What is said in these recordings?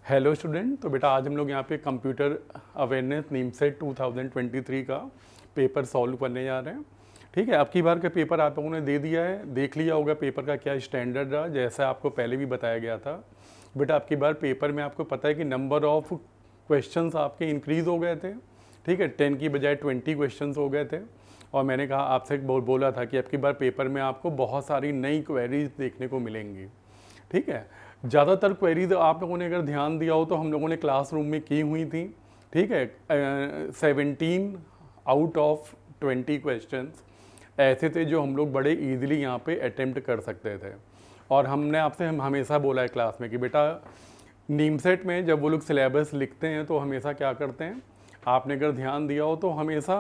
Hello student. तो बेटा आज हम लोग यहाँ पे कंप्यूटर अवेयरनेस नीमसेट 2023 का पेपर सॉल्व करने जा रहे हैं। ठीक है, अब की बार का पेपर आप लोगों ने दे दिया है, देख लिया होगा पेपर का क्या स्टैंडर्ड रहा, जैसा आपको पहले भी बताया गया था। बेटा अब की बार पेपर में आपको पता है कि नंबर ऑफ क्वेश्चंस आपके इंक्रीज़ हो गए थे। ठीक है, 10 की बजाय 20 क्वेश्चंस हो गए थे। और मैंने कहा आपसे बोला था कि अब की बार पेपर में आपको बहुत सारी नई क्वेरीज देखने को मिलेंगी। ठीक है, ज़्यादातर क्वेरीज आप लोगों ने अगर ध्यान दिया हो तो हम लोगों ने क्लासरूम में की हुई थी। ठीक है, 17 आउट ऑफ 20 क्वेश्चंस ऐसे थे जो हम लोग बड़े इजीली यहाँ पे अटेम्प्ट कर सकते थे। और हमने आपसे हमेशा बोला है क्लास में कि बेटा नीमसेट में जब वो लोग सिलेबस लिखते हैं तो हमेशा क्या करते हैं, आपने अगर ध्यान दिया हो तो हमेशा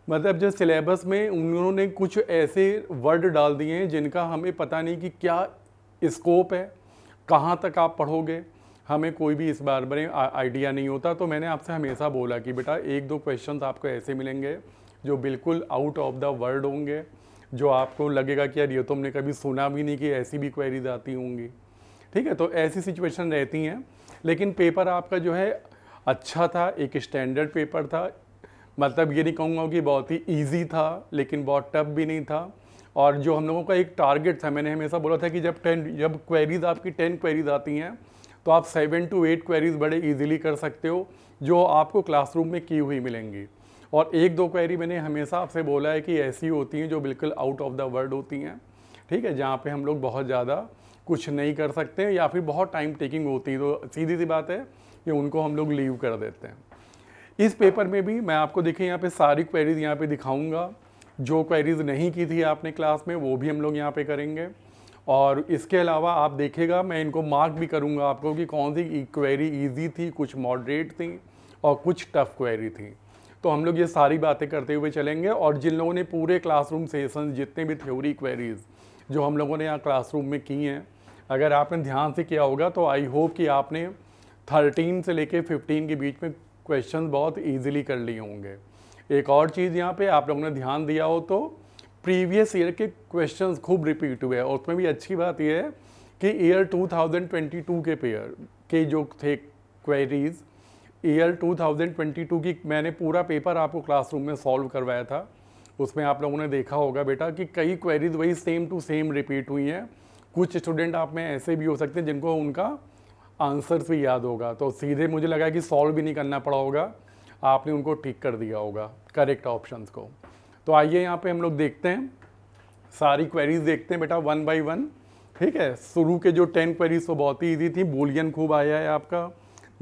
मतलब जो सिलेबस में उन्होंने कुछ ऐसे वर्ड डाल दिए हैं जिनका हमें पता नहीं कि क्या स्कोप है, कहाँ तक आप पढ़ोगे, हमें कोई भी इस बारे में आइडिया नहीं होता। तो मैंने आपसे हमेशा बोला कि बेटा एक दो क्वेश्चंस आपको ऐसे मिलेंगे जो बिल्कुल आउट ऑफ द वर्ड होंगे, जो आपको लगेगा कि यार ये तो हमने कभी सुना भी नहीं कि ऐसी भी क्वेरीज आती होंगी। ठीक है, तो ऐसी सिचुएशन रहती हैं। लेकिन पेपर आपका जो है अच्छा था, एक स्टैंडर्ड पेपर था। मतलब ये नहीं कहूँगा कि बहुत ही ईजी था, लेकिन बहुत टफ भी नहीं था। और जो हम लोगों का एक टारगेट था, मैंने हमेशा बोला था कि जब क्वेरीज आपकी 10 क्वेरीज आती हैं तो आप 7 to 8 क्वेरीज बड़े इजीली कर सकते हो जो आपको क्लासरूम में की हुई मिलेंगी। और एक दो क्वेरी मैंने हमेशा आपसे बोला है कि ऐसी होती हैं जो बिल्कुल आउट ऑफ द वर्ड होती हैं। ठीक है, जहाँ पे हम लोग बहुत ज़्यादा कुछ नहीं कर सकते हैं या फिर बहुत टाइम टेकिंग होती है, तो सीधी सी बात है कि उनको हम लोग लीव कर देते हैं। इस पेपर में भी मैं आपको देखिए यहाँ पे सारी क्वेरीज यहाँ पे दिखाऊंगा। जो क्वेरीज नहीं की थी आपने क्लास में वो भी हम लोग यहाँ पे करेंगे। और इसके अलावा आप देखिएगा मैं इनको मार्क भी करूँगा आपको कि कौन सी क्वेरी इजी थी, कुछ मॉडरेट थी और कुछ टफ क्वेरी थी। तो हम लोग ये सारी बातें करते हुए चलेंगे। और जिन लोगों ने पूरे क्लासरूम सेशन जितने भी थ्योरी क्वेरीज जो हम लोगों ने यहाँ क्लासरूम में की हैं, अगर आपने ध्यान से किया होगा तो आई होप कि आपने 13 से लेके 15 के बीच में क्वेश्चन बहुत इजीली कर लिए होंगे। एक और चीज़ यहाँ पे आप लोगों ने ध्यान दिया हो तो प्रीवियस ईयर के क्वेश्चंस खूब रिपीट हुए, और उसमें भी अच्छी बात यह है कि ईयर 2022 के पेयर के जो थे क्वेरीज, ईयर 2022 की मैंने पूरा पेपर आपको क्लासरूम में सॉल्व करवाया था। उसमें आप लोगों ने देखा होगा बेटा कि कई क्वेरीज वही सेम टू सेम रिपीट हुई हैं। कुछ स्टूडेंट आप में ऐसे भी हो सकते हैं जिनको उनका आंसर्स भी याद होगा, तो सीधे मुझे लगा कि सॉल्व भी नहीं करना पड़ा होगा, आपने उनको टिक कर दिया होगा करेक्ट ऑप्शंस को। तो आइए यहाँ पे हम लोग देखते हैं, सारी क्वेरीज देखते हैं बेटा वन बाय वन। ठीक है, शुरू के जो 10 क्वेरीज तो बहुत ही ईजी थी, बूलियन खूब आया है आपका,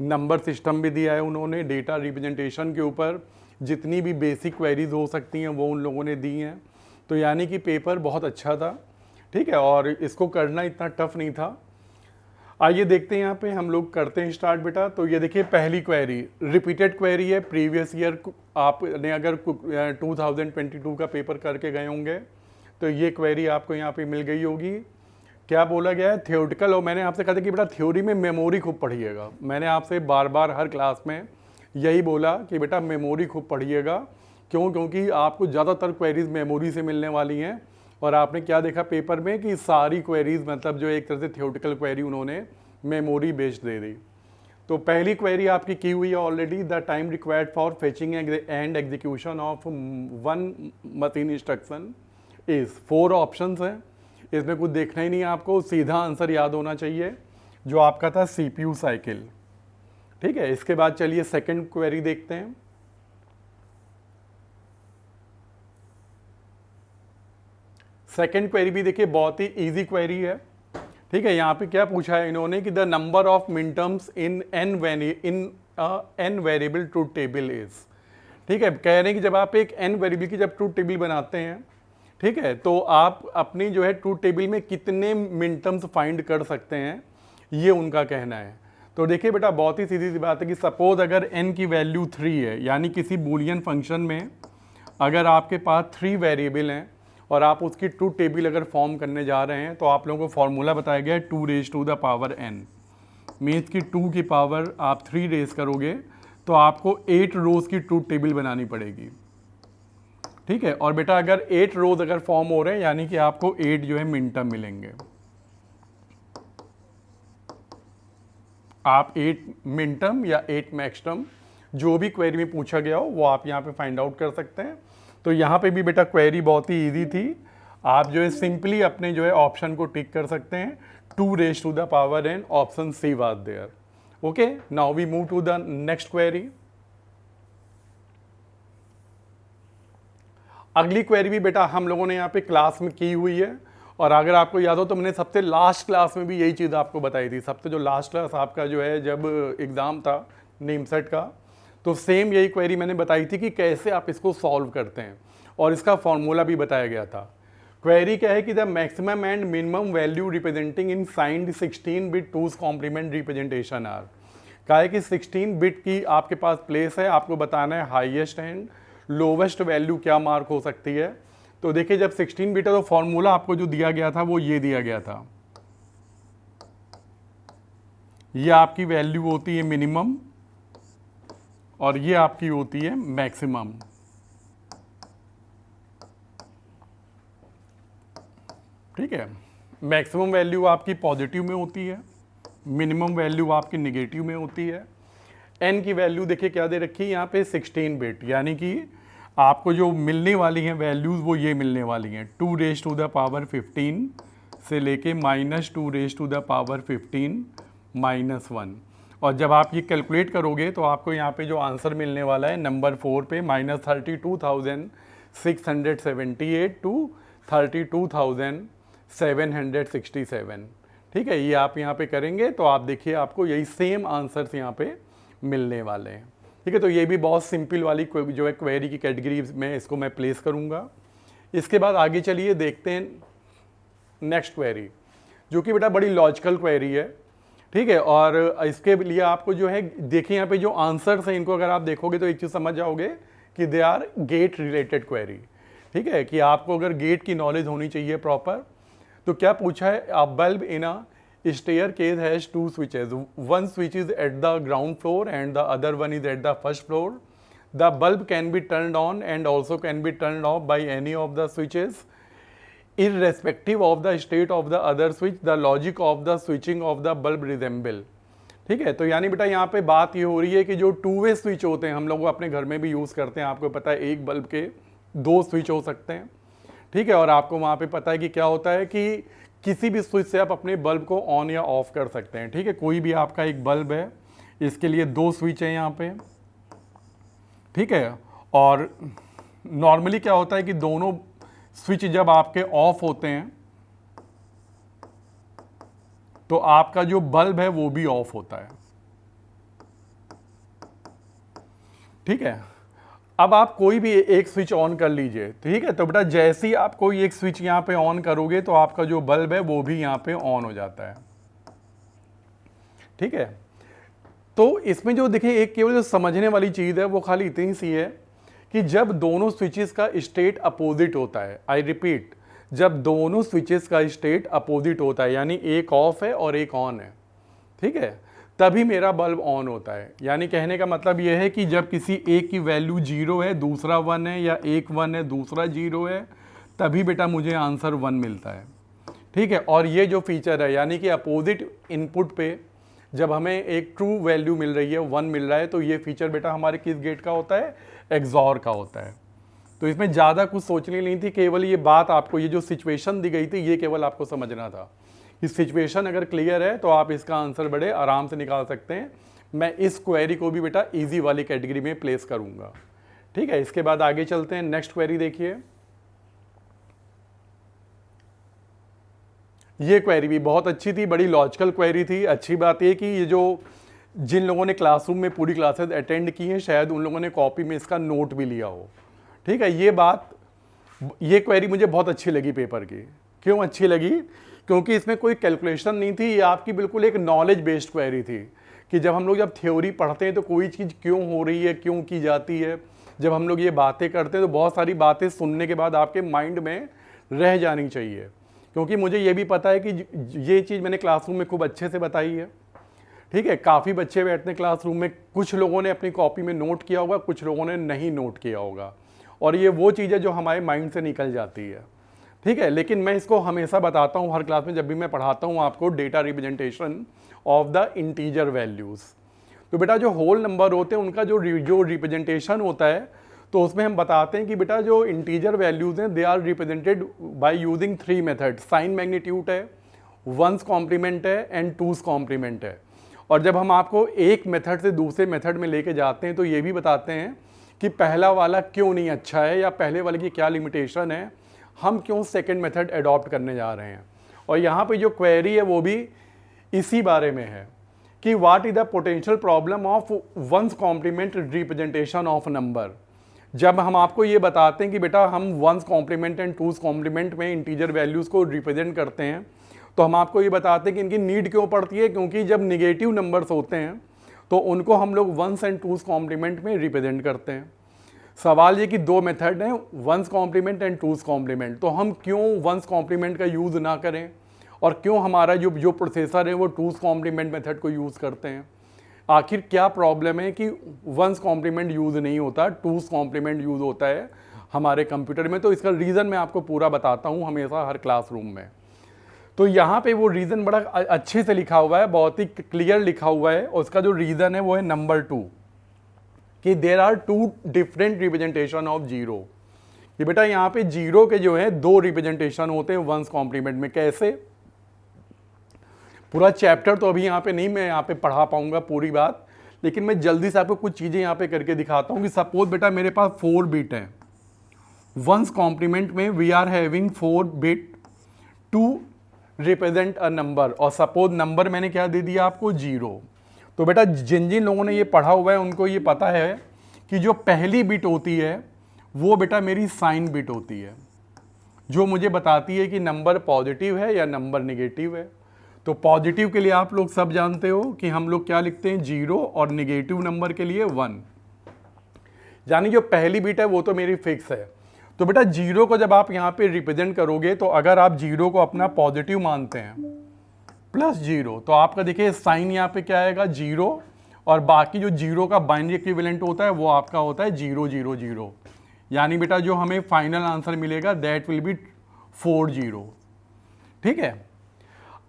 नंबर सिस्टम भी दिया है उन्होंने, डेटा रिप्रेजेंटेशन के ऊपर जितनी भी बेसिक क्वेरीज हो सकती हैं वो उन लोगों ने दी हैं। तो यानी कि पेपर बहुत अच्छा था। ठीक है, और इसको करना इतना टफ नहीं था। आइए देखते हैं यहाँ पे हम लोग करते हैं स्टार्ट बेटा। तो ये देखिए पहली क्वेरी रिपीटेड क्वेरी है, प्रीवियस ईयर आपने अगर 2022 का पेपर करके गए होंगे तो ये क्वेरी आपको यहाँ पे मिल गई होगी। क्या बोला गया है, थियोरटिकल। और मैंने आपसे कहा था कि बेटा थ्योरी में मेमोरी खूब पढ़िएगा, मैंने आपसे बार बार हर क्लास में यही बोला कि बेटा मेमोरी खूब पढ़िएगा। क्यों? क्योंकि आपको ज़्यादातर क्वेरीज मेमोरी से मिलने वाली हैं। और आपने क्या देखा पेपर में कि सारी क्वेरीज मतलब जो एक तरह से थियोरटिकल क्वेरी उन्होंने मेमोरी बेस्ड दे दी। तो पहली क्वेरी आपकी की हुई है already, the time required for fetching and execution of one machine instruction is 4 options हैं। इसमें कुछ देखना ही नहीं है आपको, सीधा आंसर याद होना चाहिए जो आपका था CPU साइकिल। ठीक है, इसके बाद चलिए सेकंड क्वेरी देखते हैं। सेकंड क्वेरी भी देखिए बहुत ही इजी क्वेरी है। ठीक है, यहाँ पे क्या पूछा है इन्होंने कि द नंबर ऑफ मिन terms in an variable truth table is. ठीक है, कह रहे हैं कि जब आप एक एन वेरिएबल की जब ट्रूथ टेबल बनाते हैं, ठीक है, तो आप अपनी जो है ट्रूथ टेबल में कितने मिन टर्म्स फाइंड कर सकते हैं, ये उनका कहना है। तो देखिए बेटा बहुत ही सीधी सी बात है कि सपोज अगर n की वैल्यू 3 है, यानी किसी बूलियन फंक्शन में अगर आपके पास 3 वेरिएबल हैं और आप उसकी ट्रूथ टेबल अगर फॉर्म करने जा रहे हैं तो आप लोगों को फॉर्मूला बताया गया है 2 raise to the power n। Means की 2 की पावर आप 3 रेज करोगे तो आपको 8 रोज की ट्रूथ टेबल बनानी पड़ेगी। ठीक है, और बेटा अगर 8 रोज अगर फॉर्म हो रहे हैं यानी कि आपको 8 जो है मिन टर्म मिलेंगे। आप 8 मिन टर्म या 8 मैक्स टर्म जो भी क्वेरी में पूछा गया हो वो आप यहाँ पे फाइंड आउट कर सकते हैं। तो यहाँ पे भी बेटा क्वेरी बहुत ही इजी थी। आप जो है सिंपली अपने जो है ऑप्शन को टिक कर सकते हैं, 2 raise to the power n, option C was there. Okay, now we move to the next query. अगली क्वेरी भी बेटा हम लोगों ने यहाँ पे क्लास में की हुई है, और अगर आपको याद हो तो मैंने सबसे लास्ट क्लास में भी यही चीज़ आपको बताई थी। सबसे जो लास्ट क्लास आपका जो है जब एग्ज़ाम था नेमसेट का, तो सेम यही क्वेरी मैंने बताई थी कि कैसे आप इसको सॉल्व करते हैं, और इसका फॉर्मूला भी बताया गया था। क्वेरी क्या है कि the maximum and minimum value representing in signed 16 bit two's complement representation are. कहा है कि 16 बिट की आपके पास प्लेस है, आपको बताना है हाईएस्ट एंड लोवेस्ट वैल्यू क्या मार्क हो सकती है। तो देखिए जब 16 बिट है तो फॉर्मूला आपको जो दिया गया था वो ये दिया गया था, ये आपकी वैल्यू होती है मिनिमम और ये आपकी होती है मैक्सिमम। ठीक है, मैक्सिमम वैल्यू आपकी पॉजिटिव में होती है, मिनिमम वैल्यू आपकी निगेटिव में होती है। एन की वैल्यू देखिए क्या दे रखी है यहाँ पे 16 बिट, यानी कि आपको जो मिलने वाली हैं वैल्यूज़ वो ये मिलने वाली हैं 2 रेज़ टू द पावर 15 से लेके -2 रेज़ टू द पावर 15 -1। और जब आप ये कैलकुलेट करोगे तो आपको यहाँ पे जो आंसर मिलने वाला है नंबर 4 पे -32,678 टू 32,767। ठीक है, ये आप यहाँ पे करेंगे तो आप देखिए आपको यही सेम आंसर्स यहाँ पे मिलने वाले हैं। ठीक है, तो ये भी बहुत सिंपल वाली जो है क्वेरी की कैटेगरी में इसको मैं प्लेस करूँगा। इसके बाद आगे चलिए देखते हैं नेक्स्ट क्वेरी, जो कि बेटा बड़ी लॉजिकल क्वेरी है। ठीक है, और इसके लिए आपको जो है देखिए यहाँ पे जो आंसर्स हैं इनको अगर आप देखोगे तो एक चीज़ समझ जाओगे कि they are gate related query. ठीक है, कि आपको अगर गेट की नॉलेज होनी चाहिए प्रॉपर। तो क्या पूछा है, अ bulb in a staircase has 2 switches. One switch is at the ground floor and the other one is at the first floor. The bulb can be turned on and also can be turned off by any of the switches. Irrespective of the state of the other switch, the logic of the switching of the bulb resemble. ठीक है, तो यानी बेटा यहाँ पे बात ये हो रही है कि जो 2 वे स्विच होते हैं हम लोग अपने घर में भी यूज़ करते हैं। आपको पता है एक बल्ब के 2 स्विच हो सकते हैं। ठीक है, और आपको वहाँ पे पता है कि क्या होता है कि किसी भी स्विच से आप अपने बल्ब को ऑन या ऑफ कर सकते हैं। ठीक है, कोई भी आपका एक बल्ब है, इसके लिए 2 स्विच हैं यहाँ पे। ठीक है, और नॉर्मली क्या होता है कि दोनों स्विच जब आपके ऑफ होते हैं तो आपका जो बल्ब है वो भी ऑफ होता है। ठीक है, अब आप कोई भी एक स्विच ऑन कर लीजिए। ठीक है, तो बेटा जैसे ही आप कोई एक स्विच यहाँ पे ऑन करोगे तो आपका जो बल्ब है वो भी यहाँ पे ऑन हो जाता है। ठीक है, तो इसमें जो देखिए एक केवल जो समझने वाली चीज़ है वो खाली इतनी सी है कि जब दोनों स्विचेस का स्टेट अपोजिट होता है, आई रिपीट, जब दोनों स्विचेस का स्टेट अपोजिट होता है, यानी एक ऑफ है और एक ऑन है, ठीक है, तभी मेरा बल्ब ऑन होता है। यानी कहने का मतलब यह है कि जब किसी एक की वैल्यू 0 है, दूसरा 1 है, या एक 1 है दूसरा 0 है, तभी बेटा मुझे आंसर 1 मिलता है। ठीक है, और ये जो फीचर है यानी कि अपोजिट इनपुट पे जब हमें एक ट्रू वैल्यू मिल रही है, 1 मिल रहा है, तो ये फीचर बेटा हमारे किस गेट का होता है, एक्सॉर का होता है। तो इसमें ज़्यादा कुछ सोचनी नहीं थी, केवल ये बात आपको, ये जो सिचुएशन दी गई थी ये केवल आपको समझना था। इस सिचुएशन अगर क्लियर है तो आप इसका आंसर बड़े आराम से निकाल सकते हैं। मैं इस क्वेरी को भी बेटा इजी वाली कैटेगरी में प्लेस करूंगा। ठीक है, इसके बाद आगे चलते हैं, नेक्स्ट क्वेरी देखिए। ये क्वेरी भी बहुत अच्छी थी, बड़ी लॉजिकल क्वेरी थी। अच्छी बात ये कि ये जो जिन लोगों ने क्लासरूम में पूरी क्लासेस अटेंड की हैं शायद उन लोगों ने कॉपी में इसका नोट भी लिया हो। ठीक है, ये क्वेरी मुझे बहुत अच्छी लगी पेपर की। क्यों अच्छी लगी? क्योंकि इसमें कोई कैलकुलेशन नहीं थी, ये आपकी बिल्कुल एक नॉलेज बेस्ड क्वेरी थी कि जब हम लोग जब थ्योरी पढ़ते हैं तो कोई चीज़ क्यों हो रही है, क्यों की जाती है, जब हम लोग ये बातें करते हैं तो बहुत सारी बातें सुनने के बाद आपके माइंड में रह जानी चाहिए। क्योंकि मुझे ये भी पता है कि ये चीज़ मैंने क्लासरूम में खूब अच्छे से बताई है। ठीक है, काफ़ी बच्चे बैठते हैं क्लासरूम में, कुछ लोगों ने अपनी कॉपी में नोट किया होगा, कुछ लोगों ने नहीं नोट किया होगा, और ये वो चीज़ है जो हमारे माइंड से निकल जाती है। ठीक है। लेकिन मैं इसको हमेशा बताता हूँ हर क्लास में जब भी मैं पढ़ाता हूँ आपको data representation of the integer values. तो बेटा जो होल नंबर होते हैं उनका जो रिप्रेजेंटेशन होता है तो उसमें हम बताते हैं कि बेटा जो इंटीजर वैल्यूज़ हैं they are represented by using 3 method, sign magnitude है, वंस कॉम्प्लीमेंट है एंड टूस कॉम्प्लीमेंट है। और जब हम आपको एक मेथड से दूसरे मेथड में लेके जाते हैं तो ये भी बताते हैं कि पहला वाला क्यों नहीं अच्छा है या पहले वाले की क्या लिमिटेशन है, हम क्यों सेकंड मेथड अडॉप्ट करने जा रहे हैं। और यहाँ पे जो क्वेरी है वो भी इसी बारे में है कि what is the potential problem of one's complement representation of number. जब हम आपको ये बताते हैं कि बेटा हम one's complement and two's complement में इंटीजर वैल्यूज़ को रिप्रेजेंट करते हैं तो हम आपको ये बताते हैं कि इनकी नीड क्यों पड़ती है, क्योंकि जब निगेटिव नंबर्स होते हैं तो उनको हम लोग वंस एंड टूस कॉम्प्लीमेंट में रिप्रेजेंट करते हैं। सवाल ये कि दो मेथड हैं, once complement and two's complement, तो हम क्यों वंस कॉम्प्लीमेंट का यूज़ ना करें और क्यों हमारा जो प्रोसेसर है वो टूस कॉम्प्लीमेंट मेथड को यूज़ करते हैं। आखिर क्या प्रॉब्लम है कि वंस कॉम्प्लीमेंट यूज़ नहीं होता, टूस कॉम्प्लीमेंट यूज़ होता है हमारे कंप्यूटर में। तो इसका रीज़न मैं आपको पूरा बताता हूँ हमेशा हर क्लासरूम में। तो यहाँ पे वो रीज़न बड़ा अच्छे से लिखा हुआ है, बहुत ही क्लियर लिखा हुआ है। और उसका जो रीज़न है वो है नंबर 2 कि there are 2 different representation of zero. कि बेटा यहाँ पे जीरो के जो है 2 रिप्रेजेंटेशन होते हैं वंस कॉम्प्लीमेंट में। कैसे, पूरा चैप्टर तो अभी यहाँ पे नहीं मैं यहाँ पे पढ़ा पाऊंगा पूरी बात, लेकिन मैं जल्दी से आपको कुछ चीज़ें यहाँ पे करके दिखाता हूँ। कि सपोज बेटा मेरे पास 4 बिट है, वंस कॉम्प्लीमेंट में we are having 4 bit to represent a number. और सपोज नंबर मैंने क्या दे दिया आपको 0। तो बेटा जिन जिन लोगों ने ये पढ़ा हुआ है उनको ये पता है कि जो पहली बिट होती है वो बेटा मेरी साइन बिट होती है, जो मुझे बताती है कि नंबर पॉजिटिव है या नंबर निगेटिव है। तो पॉजिटिव के लिए आप लोग सब जानते हो कि हम लोग क्या लिखते हैं 0, और निगेटिव नंबर के लिए 1। यानी जो पहली बिट है वो तो मेरी फिक्स है। तो बेटा 0 को जब आप यहाँ पे रिप्रेजेंट करोगे तो अगर आप 0 को अपना पॉजिटिव मानते हैं +0 तो आपका देखिए साइन यहाँ पे क्या आएगा 0, और बाकी जो 0 का बाइनरी इक्विवेलेंट होता है वो आपका होता है 0 0 0। यानी बेटा जो हमें फाइनल आंसर मिलेगा दैट विल बी 40। ठीक है।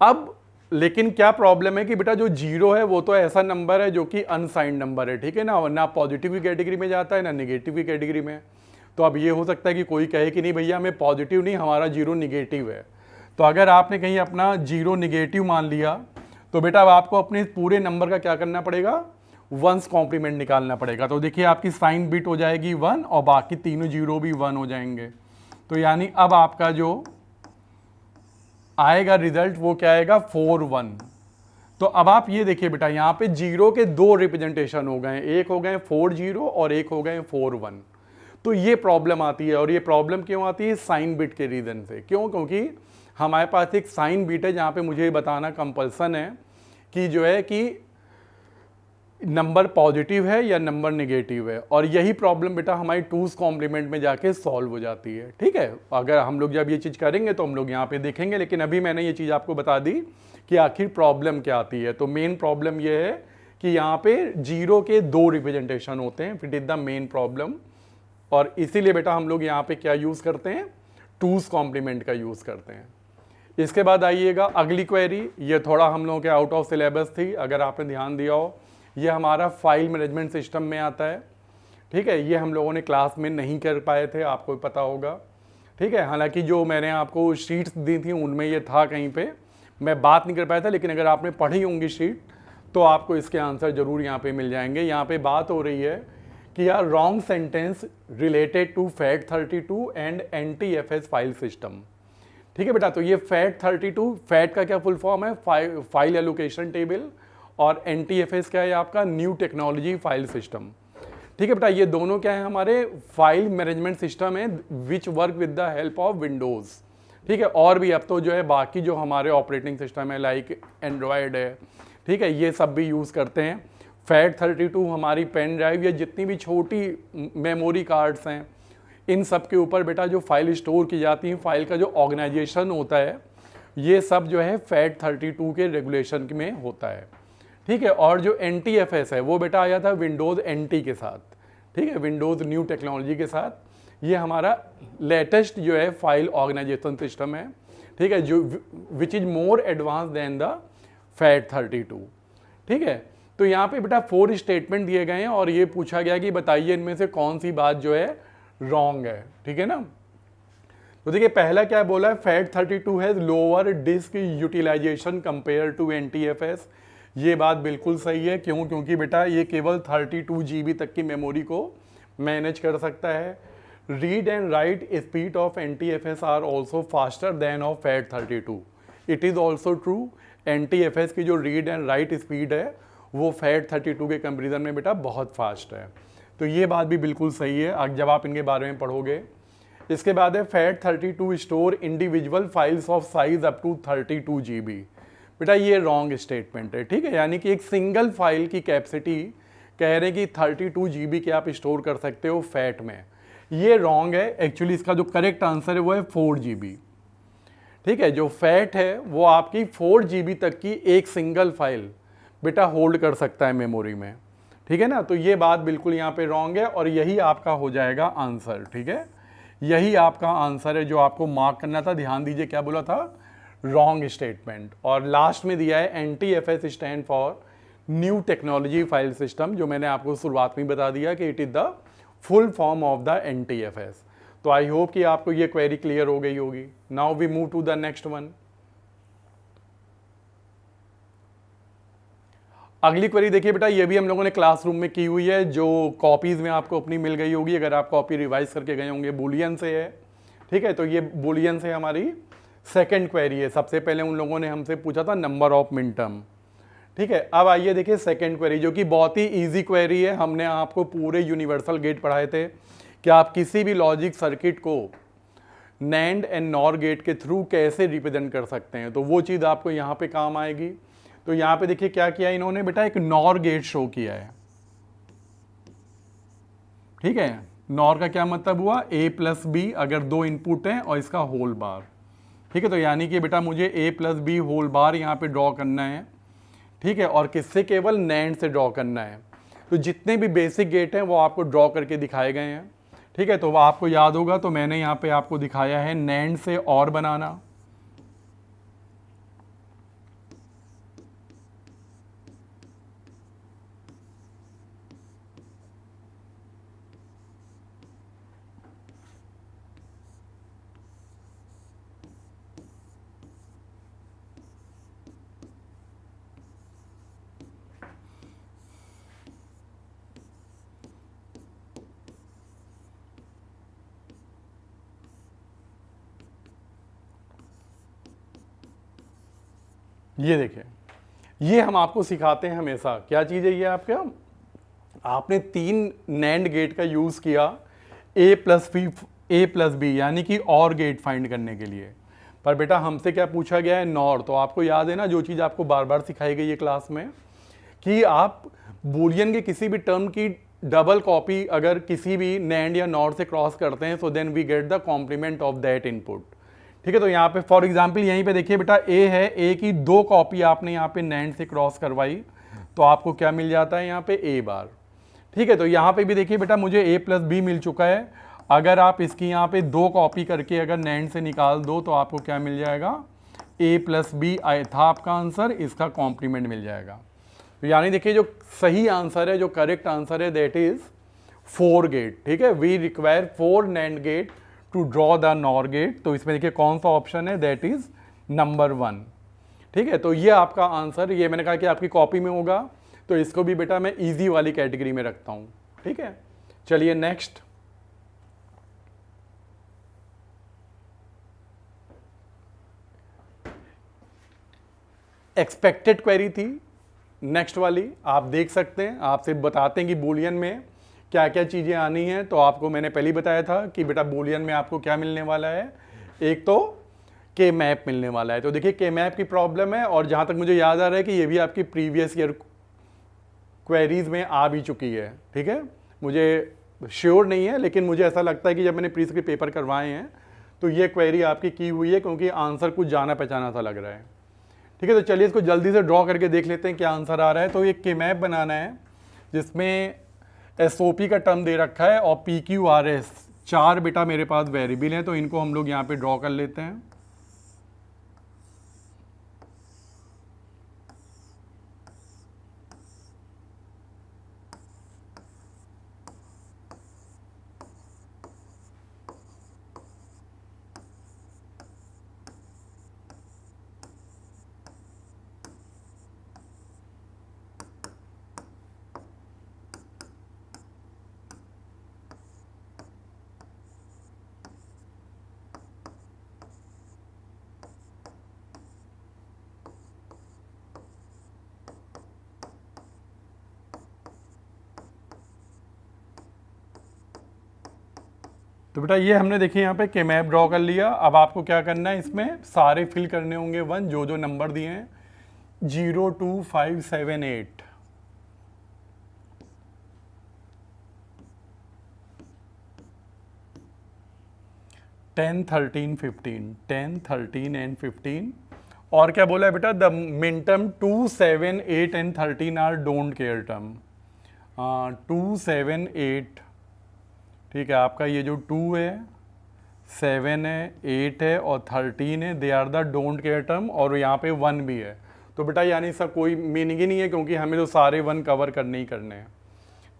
अब लेकिन क्या प्रॉब्लम है कि बेटा जो 0 है वो तो ऐसा नंबर है जो कि अनसाइंड नंबर है, ठीक है ना, ना पॉजिटिव की कैटेगरी में जाता है ना निगेटिव की कैटेगरी में। तो अब ये हो सकता है कि कोई कहे कि नहीं भैया हमें पॉजिटिव नहीं, हमारा 0 निगेटिव है। तो अगर आपने कहीं अपना 0 निगेटिव मान लिया तो बेटा अब आपको अपने पूरे नंबर का क्या करना पड़ेगा, वंस कॉम्प्लीमेंट निकालना पड़ेगा। तो देखिए आपकी साइन बिट हो जाएगी 1 और बाकी तीनों 0 भी 1 हो जाएंगे। तो यानी अब आपका जो आएगा रिजल्ट वो क्या आएगा 4 1। तो अब आप ये देखिए बेटा यहाँ पे 0 के 2 रिप्रेजेंटेशन हो गए, एक हो गए 4 0 और एक हो गए 4 1। तो ये प्रॉब्लम आती है। और ये प्रॉब्लम क्यों आती है, साइन बिट के रीज़न से। क्यों, क्योंकि हमारे पास एक साइन बिट है जहाँ पे मुझे बताना कंपल्सन है कि जो है कि नंबर पॉजिटिव है या नंबर नेगेटिव है। और यही प्रॉब्लम बेटा हमारी टूस कॉम्प्लीमेंट में जाके सॉल्व हो जाती है। ठीक है, अगर हम लोग जब ये चीज़ करेंगे तो हम लोग यहाँ पे देखेंगे, लेकिन अभी मैंने ये चीज़ आपको बता दी कि आखिर प्रॉब्लम क्या आती है। तो मेन प्रॉब्लम ये है कि यहाँ पे 0 के 2 रिप्रेजेंटेशन होते हैं, it is the main problem. और इसीलिए बेटा हम लोग यहाँ पे क्या यूज़ करते हैं, टूस कॉम्प्लीमेंट का यूज़ करते हैं। इसके बाद आइएगा अगली क्वेरी, ये थोड़ा हम लोगों के आउट ऑफ सिलेबस थी, अगर आपने ध्यान दिया हो। ये हमारा फाइल मैनेजमेंट सिस्टम में आता है। ठीक है, ये हम लोगों ने क्लास में नहीं कर पाए थे, आपको पता होगा। ठीक है, हालांकि जो मैंने आपको शीट्स दी थी उनमें ये था, कहीं पे मैं बात नहीं कर पाया था, लेकिन अगर आपने पढ़ी होंगी शीट तो आपको इसके आंसर ज़रूर यहाँ पे मिल जाएंगे। यहाँ पे बात हो रही है कि यार wrong sentence related to FAT32 and NTFS file system. ठीक है बेटा, तो ये FAT32, फैट का क्या फुल फॉर्म है, फाइल एलोकेशन टेबल, और NTFS क्या है आपका, न्यू टेक्नोलॉजी फाइल सिस्टम। ठीक है बेटा, ये दोनों क्या है, हमारे फाइल मैनेजमेंट सिस्टम है which work with the help of Windows. ठीक है, और भी अब तो जो है बाकी जो हमारे ऑपरेटिंग सिस्टम है लाइक एंड्रॉयड है, ठीक है, ये सब भी यूज़ करते हैं। FAT32 हमारी पेन ड्राइव या जितनी भी छोटी मेमोरी कार्ड्स हैं, इन सब के ऊपर बेटा जो फाइल स्टोर की जाती है, फाइल का जो ऑर्गेनाइजेशन होता है, ये सब जो है FAT32 के रेगुलेशन में होता है। ठीक है, और जो NTFS है वो बेटा आया था विंडोज़ NT के साथ। ठीक है, विंडोज़ न्यू टेक्नोलॉजी के साथ ये हमारा लेटेस्ट जो है फाइल ऑर्गेनाइजेशन सिस्टम है, ठीक है, जो which is more advance than the FAT32, ठीक है। तो यहाँ पे बेटा 4 स्टेटमेंट दिए गए हैं और ये पूछा गया कि बताइए इनमें से कौन सी बात जो है रॉन्ग है, ठीक है ना। तो देखिए पहला क्या बोला है, FAT32 has lower disk utilization compare to NTFS। ये बात बिल्कुल सही है, क्यों? क्योंकि बेटा ये केवल 32 GB तक की मेमोरी को मैनेज कर सकता है। Read and write speed of NTFS are also faster than of FAT32। It is also true, NTFS की जो रीड एंड राइट स्पीड है वो FAT32 के कंपेरिजन में बेटा बहुत फास्ट है। तो ये बात भी बिल्कुल सही है जब आप इनके बारे में पढ़ोगे। इसके बाद है FAT32 store individual files of size up to 32 GB। बेटा ये रॉन्ग स्टेटमेंट है, ठीक है, यानी कि एक सिंगल फाइल की कैपेसिटी कह रहे हैं कि 32 GB के आप स्टोर कर सकते हो फैट में। ये रॉन्ग है, एक्चुअली इसका जो करेक्ट आंसर है वो है 4 GB, ठीक है। जो फैट है वो आपकी 4 GB तक की एक सिंगल फाइल बेटा होल्ड कर सकता है मेमोरी में, ठीक है ना। तो ये बात बिल्कुल यहाँ पे रॉन्ग है और यही आपका हो जाएगा आंसर, ठीक है। यही आपका आंसर है जो आपको मार्क करना था। ध्यान दीजिए क्या बोला था, रॉन्ग स्टेटमेंट। और लास्ट में दिया है NTFS stand for new technology file system, जो मैंने आपको शुरुआत में बता दिया कि it is the full form of the NTFS। तो आई होप कि आपको ये क्वेरी क्लियर हो गई होगी। Now we move to the next one. अगली क्वेरी देखिए बेटा, ये भी हम लोगों ने क्लासरूम में की हुई है, जो कॉपीज़ में आपको अपनी मिल गई होगी अगर आप कॉपी रिवाइज करके गए होंगे। बूलियन से है, ठीक है। तो ये बूलियन से हमारी सेकंड क्वेरी है। सबसे पहले उन लोगों ने हमसे पूछा था नंबर ऑफ मिनटर्म, ठीक है। अब आइए देखिए सेकंड क्वेरी, जो कि बहुत ही इजी क्वेरी है। हमने आपको पूरे यूनिवर्सल गेट पढ़ाए थे कि आप किसी भी लॉजिक सर्किट को NAND एंड NOR गेट के थ्रू कैसे रिप्रेजेंट कर सकते हैं, तो वो चीज़ आपको यहाँ पे काम आएगी। तो यहाँ पे देखिए क्या किया इन्होंने बेटा, एक NOR गेट शो किया है, ठीक है। NOR का क्या मतलब हुआ, A+B अगर 2 इनपुट हैं और इसका होल बार, ठीक है। तो यानी कि बेटा मुझे A+B होल बार यहाँ पे ड्रॉ करना है, ठीक है, और किससे, केवल NAND से ड्रॉ करना है। तो जितने भी बेसिक गेट हैं वो आपको ड्रॉ करके दिखाए गए हैं, ठीक है। तो आपको याद होगा, तो मैंने यहाँ पे आपको दिखाया है NAND से OR बनाना, ये देखिए, ये हम आपको सिखाते हैं हमेशा। क्या चीज़ है ये आपका, आपने 3 NAND गेट का यूज़ किया A+B यानी कि OR गेट फाइंड करने के लिए। पर बेटा हमसे क्या पूछा गया है, NOR। तो आपको याद है ना, जो चीज़ आपको बार बार सिखाई गई है क्लास में, कि आप बूलियन के किसी भी टर्म की डबल कॉपी अगर किसी भी NAND या NOR से क्रॉस करते हैं, so then we get the complement of that input, ठीक है। तो यहाँ पे फॉर एग्जाम्पल यहीं पे देखिए बेटा, A है, A की 2 कॉपी आपने यहाँ पे NAND से क्रॉस करवाई, तो आपको क्या मिल जाता है यहाँ पे A बार, ठीक है। तो यहाँ पे भी देखिए बेटा, मुझे A+B मिल चुका है। अगर आप इसकी यहाँ पे 2 कॉपी करके अगर NAND से निकाल दो तो आपको क्या मिल जाएगा, A+B था आपका आंसर, इसका कॉम्प्लीमेंट मिल जाएगा। तो यानी देखिए जो सही आंसर है, जो करेक्ट आंसर है, दैट इज 4 गेट, ठीक है। We require 4 NAND gate to draw the NOR gate. तो इसमें देखिए कौन सा ऑप्शन है, दैट इज नंबर 1, ठीक है। तो ये आपका आंसर, ये मैंने कहा कि आपकी कॉपी में होगा, तो इसको भी बेटा मैं इजी वाली कैटेगरी में रखता हूं, ठीक है। चलिए नेक्स्ट। एक्सपेक्टेड क्वेरी थी नेक्स्ट वाली, आप देख सकते हैं, आपसे बताते हैं कि बूलियन में क्या क्या चीज़ें आनी हैं। तो आपको मैंने पहले ही बताया था कि बेटा बूलियन में आपको क्या मिलने वाला है, एक तो के मैप मिलने वाला है। तो देखिए के मैप की प्रॉब्लम है, और जहाँ तक मुझे याद आ रहा है कि ये भी आपकी प्रीवियस ईयर क्वेरीज में आ भी चुकी है, ठीक है। मुझे श्योर नहीं है, लेकिन मुझे ऐसा लगता है कि जब मैंने प्रीवियस के पेपर करवाए हैं तो ये क्वेरी आपकी की हुई है, क्योंकि आंसर कुछ जाना पहचाना सा लग रहा है, ठीक है। तो चलिए इसको जल्दी से ड्रॉ करके देख लेते हैं क्या आंसर आ रहा है। तो एक के मैप बनाना है जिसमें SOP का टर्म दे रखा है और PQRS 4 बेटा मेरे पास वेरिएबल हैं, तो इनको हम लोग यहाँ पे ड्रॉ कर लेते हैं। तो बेटा ये हमने देखिए यहाँ पे के मैप ड्रॉ कर लिया। अब आपको क्या करना है, इसमें सारे फिल करने होंगे वन, जो जो नंबर दिए हैं 0 2 5 7 8। Ten 13 15, 10 13 and 15। और क्या बोला है बेटा, the min term 2 7 8 and 13 are don't care term. 2 7 8, ठीक है, आपका ये जो 2 है, 7 है, 8 है और 13 है, they are the don't care term, और यहाँ पे 1 भी है। तो बेटा यानी इसका कोई मीनिंग ही नहीं है, क्योंकि हमें तो सारे 1 कवर करने ही करने हैं,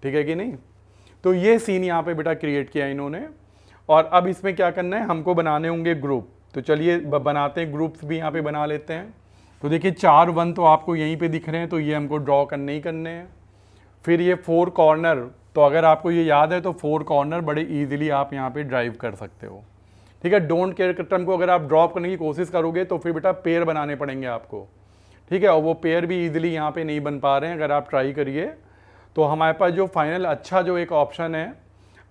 ठीक है कि नहीं। तो ये सीन यहाँ पे बेटा क्रिएट किया इन्होंने। और अब इसमें क्या करना है, हमको बनाने होंगे ग्रुप। तो चलिए बनाते हैं, ग्रुप्स भी यहाँ पे बना लेते हैं। तो देखिए 4 1 तो आपको यहीं पे दिख रहे हैं, तो ये हमको ड्रॉ करने ही करने हैं। फिर ये 4 कॉर्नर, तो अगर आपको ये याद है तो 4 कॉर्नर बड़े इजीली आप यहाँ पे ड्राइव कर सकते हो, ठीक है। डोंट केयर टर्म को अगर आप ड्रॉप करने की कोशिश करोगे तो फिर बेटा पेयर बनाने पड़ेंगे आपको, ठीक है, और वो पेयर भी इजीली यहाँ पे नहीं बन पा रहे हैं। अगर आप ट्राई करिए तो हमारे पास जो फाइनल अच्छा जो एक ऑप्शन है,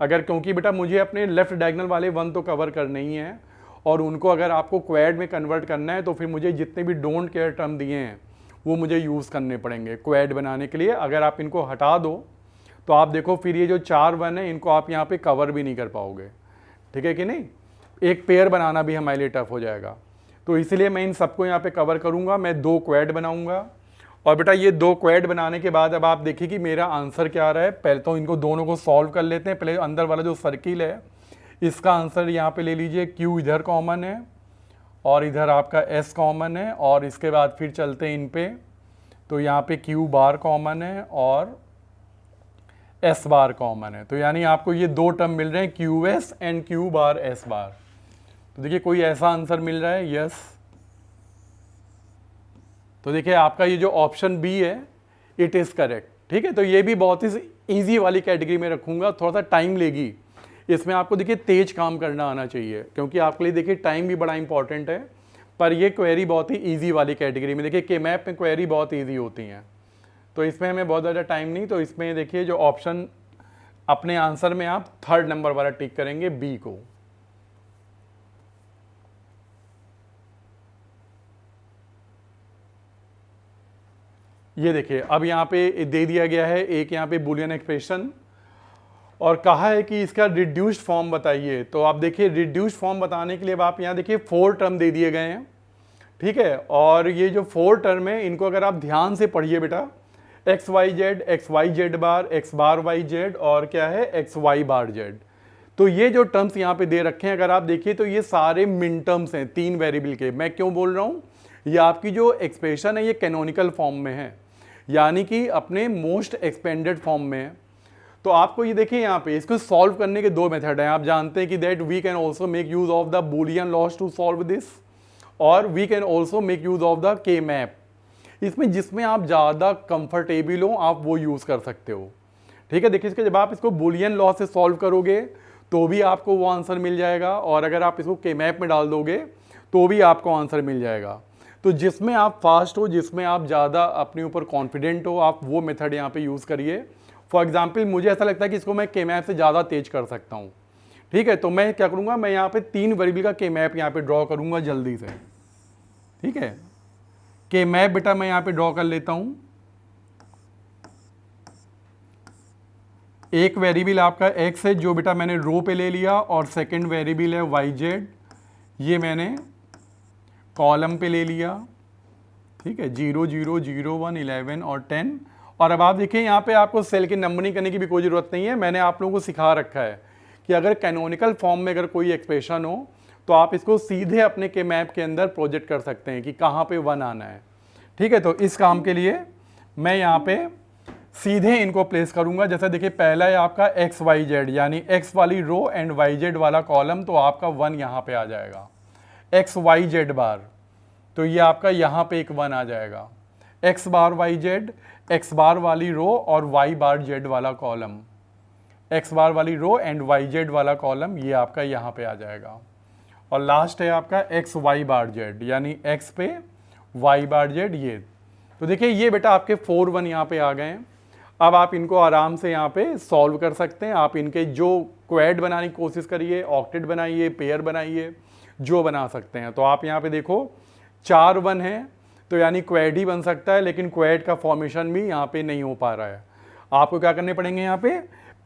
अगर, क्योंकि बेटा मुझे अपने लेफ्ट डायगोनल वाले 1 तो कवर करने ही हैं, और उनको अगर आपको क्वेड में कन्वर्ट करना है तो फिर मुझे जितने भी डोंट केयर टर्म दिए हैं वो मुझे यूज़ करने पड़ेंगे क्वेड बनाने के लिए। अगर आप इनको हटा दो तो आप देखो फिर ये जो 4 1 है इनको आप यहाँ पे कवर भी नहीं कर पाओगे, ठीक है कि नहीं। एक पेयर बनाना भी हमारे लिए टफ हो जाएगा। तो इसलिए मैं इन सबको यहाँ पे कवर करूँगा, मैं 2 क्वेड बनाऊँगा। और बेटा ये 2 क्वेड बनाने के बाद अब आप देखिए कि मेरा आंसर क्या आ रहा है। पहले तो इनको दोनों को सॉल्व कर लेते हैं। पहले अंदर वाला जो सर्किल है इसका आंसर यहाँ पे ले लीजिए, Q इधर कॉमन है और इधर आपका S कॉमन है, और इसके बाद फिर चलते हैं इन पे, तो यहाँ पे Q बार कॉमन है और S बार कॉमन है। तो यानी आपको ये 2 टर्म मिल रहे हैं, QS and Q bar S बार। तो देखिए कोई ऐसा आंसर मिल रहा है, यस। तो देखिए आपका ये जो ऑप्शन बी है इट इज़ करेक्ट, ठीक है। तो ये भी बहुत ही ईजी वाली कैटेगरी में रखूँगा, थोड़ा सा टाइम लेगी इसमें। आपको देखिए तेज काम करना आना चाहिए, क्योंकि आपके लिए देखिए टाइम भी बड़ा इंपॉर्टेंट है। पर ये क्वेरी बहुत ही ईजी वाली कैटेगरी में, देखिए के मैप में क्वेरी बहुत ईजी होती हैं, तो इसमें हमें बहुत ज़्यादा टाइम नहीं। तो इसमें देखिए जो ऑप्शन अपने आंसर में आप 3rd नंबर वाला टिक करेंगे, बी को। ये देखिए अब यहाँ पे दे दिया गया है एक यहाँ पे बुलियन एक्सप्रेशन, और कहा है कि इसका रिड्यूस्ड फॉर्म बताइए। तो आप देखिए रिड्यूस्ड फॉर्म बताने के लिए अब आप यहाँ देखिए 4 टर्म दे दिए गए हैं, ठीक है। और ये जो 4 टर्म है इनको अगर आप ध्यान से पढ़िए बेटा, एक्स वाई जेड बार, एक्स बार वाई जेड, और क्या है एक्स वाई बार जेड। तो ये जो टर्म्स यहाँ पे दे रखे हैं अगर आप देखिए तो ये सारे मिन टर्म्स हैं 3 वेरिएबल के। मैं क्यों बोल रहा हूँ, ये आपकी जो एक्सप्रेशन है ये कैनोनिकल फॉर्म में है, यानी कि अपने मोस्ट एक्सपेंडेड फॉर्म में है। तो आपको ये देखिए यहाँ पे इसको सॉल्व करने के 2 मेथड हैं। आप जानते हैं कि that we can also make use of the boolean laws to solve this, और we can also make use of the K map. इसमें जिसमें आप ज़्यादा कंफर्टेबल हो आप वो यूज़ कर सकते हो, ठीक है। देखिए इसके जब आप इसको बुलियन लॉ से सॉल्व करोगे तो भी आपको वो आंसर मिल जाएगा, और अगर आप इसको के मैप में डाल दोगे तो भी आपको आंसर मिल जाएगा। तो जिसमें आप फास्ट हो, जिसमें आप ज़्यादा अपने ऊपर कॉन्फिडेंट हो, आप वो मेथड यहाँ पे यूज़ करिए। फॉर एग्जाम्पल मुझे ऐसा लगता है कि इसको मैं के मैप से ज़्यादा तेज कर सकता हूँ, ठीक है। तो मैं क्या करूँगा, मैं यहाँ पे 3 वेरिएबल का के मैप यहाँ पे ड्रॉ करूँगा जल्दी से, ठीक है। के मैप बेटा मैं यहाँ पे ड्रॉ कर लेता हूँ। एक वेरिएबल आपका x है जो बेटा मैंने रो पे ले लिया, और सेकंड वेरिएबल है yz, ये मैंने कॉलम पे ले लिया, ठीक है। 0 0 0 1 11 और 10। और अब आप देखिए यहाँ पे आपको सेल की नंबरिंग करने की भी कोई ज़रूरत नहीं है। मैंने आप लोगों को सिखा रखा है कि अगर कैनोनिकल फॉर्म में अगर कोई एक्सप्रेशन हो तो आप इसको सीधे अपने के मैप के अंदर प्रोजेक्ट कर सकते हैं कि कहाँ पे 1 आना है। ठीक है, तो इस काम के लिए मैं यहाँ पे सीधे इनको प्लेस करूंगा। जैसे देखिए पहला है आपका एक्स वाई जेड, यानी एक्स वाली रो एंड वाई जेड वाला कॉलम, तो आपका 1 यहाँ पे आ जाएगा। एक्स वाई जेड बार, तो ये आपका यहाँ पे एक 1 आ जाएगा। एक्स बार वाई जेड, एक्स बार वाली रो और वाई बार जेड वाला कॉलम, एक्स बार वाली रो एंड वाई जेड वाला कॉलम, ये आपका यहाँ पे आ जाएगा। और लास्ट है आपका एक्स वाई बार जेड, यानी एक्स पे वाई बार जेड ये। तो देखिए ये बेटा आपके 4 1 यहाँ पे आ गए हैं। अब आप इनको आराम से यहाँ पे सॉल्व कर सकते हैं। आप इनके जो क्वेड बनाने की कोशिश करिए, ऑक्टेट बनाइए, पेयर बनाइए, जो बना सकते हैं। तो आप यहाँ पे देखो 4 1 है, तो यानी क्वेड ही बन सकता है, लेकिन क्वेड का फॉर्मेशन भी यहाँ पे नहीं हो पा रहा है। आपको क्या करने पड़ेंगे, यहाँ पे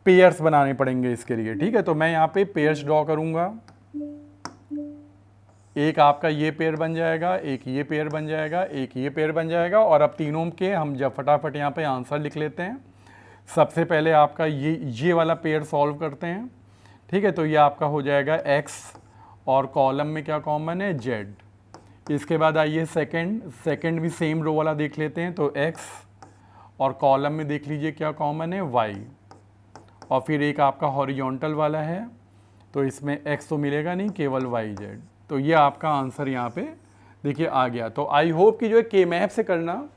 पेयर्स बनाने पड़ेंगे इसके लिए। ठीक है, तो मैं यहाँ पे पेयर्स ड्रॉ करूँगा। एक आपका ये पेयर बन जाएगा, एक ये पेयर बन जाएगा, एक ये पेयर बन जाएगा। और अब तीनों के हम जब फटाफट यहाँ पे आंसर लिख लेते हैं। सबसे पहले आपका ये वाला पेयर सॉल्व करते हैं। ठीक है, तो ये आपका हो जाएगा x और कॉलम में क्या कॉमन है, z। इसके बाद आइए सेकंड भी सेम रो वाला देख लेते हैं। तो x और कॉलम में देख लीजिए क्या कॉमन है, y। और फिर एक आपका हॉरिजॉन्टल वाला है, तो इसमें x तो मिलेगा नहीं, केवल y z। तो ये आपका आंसर यहाँ पे देखिए आ गया। तो आई होप कि जो है के मैप से करना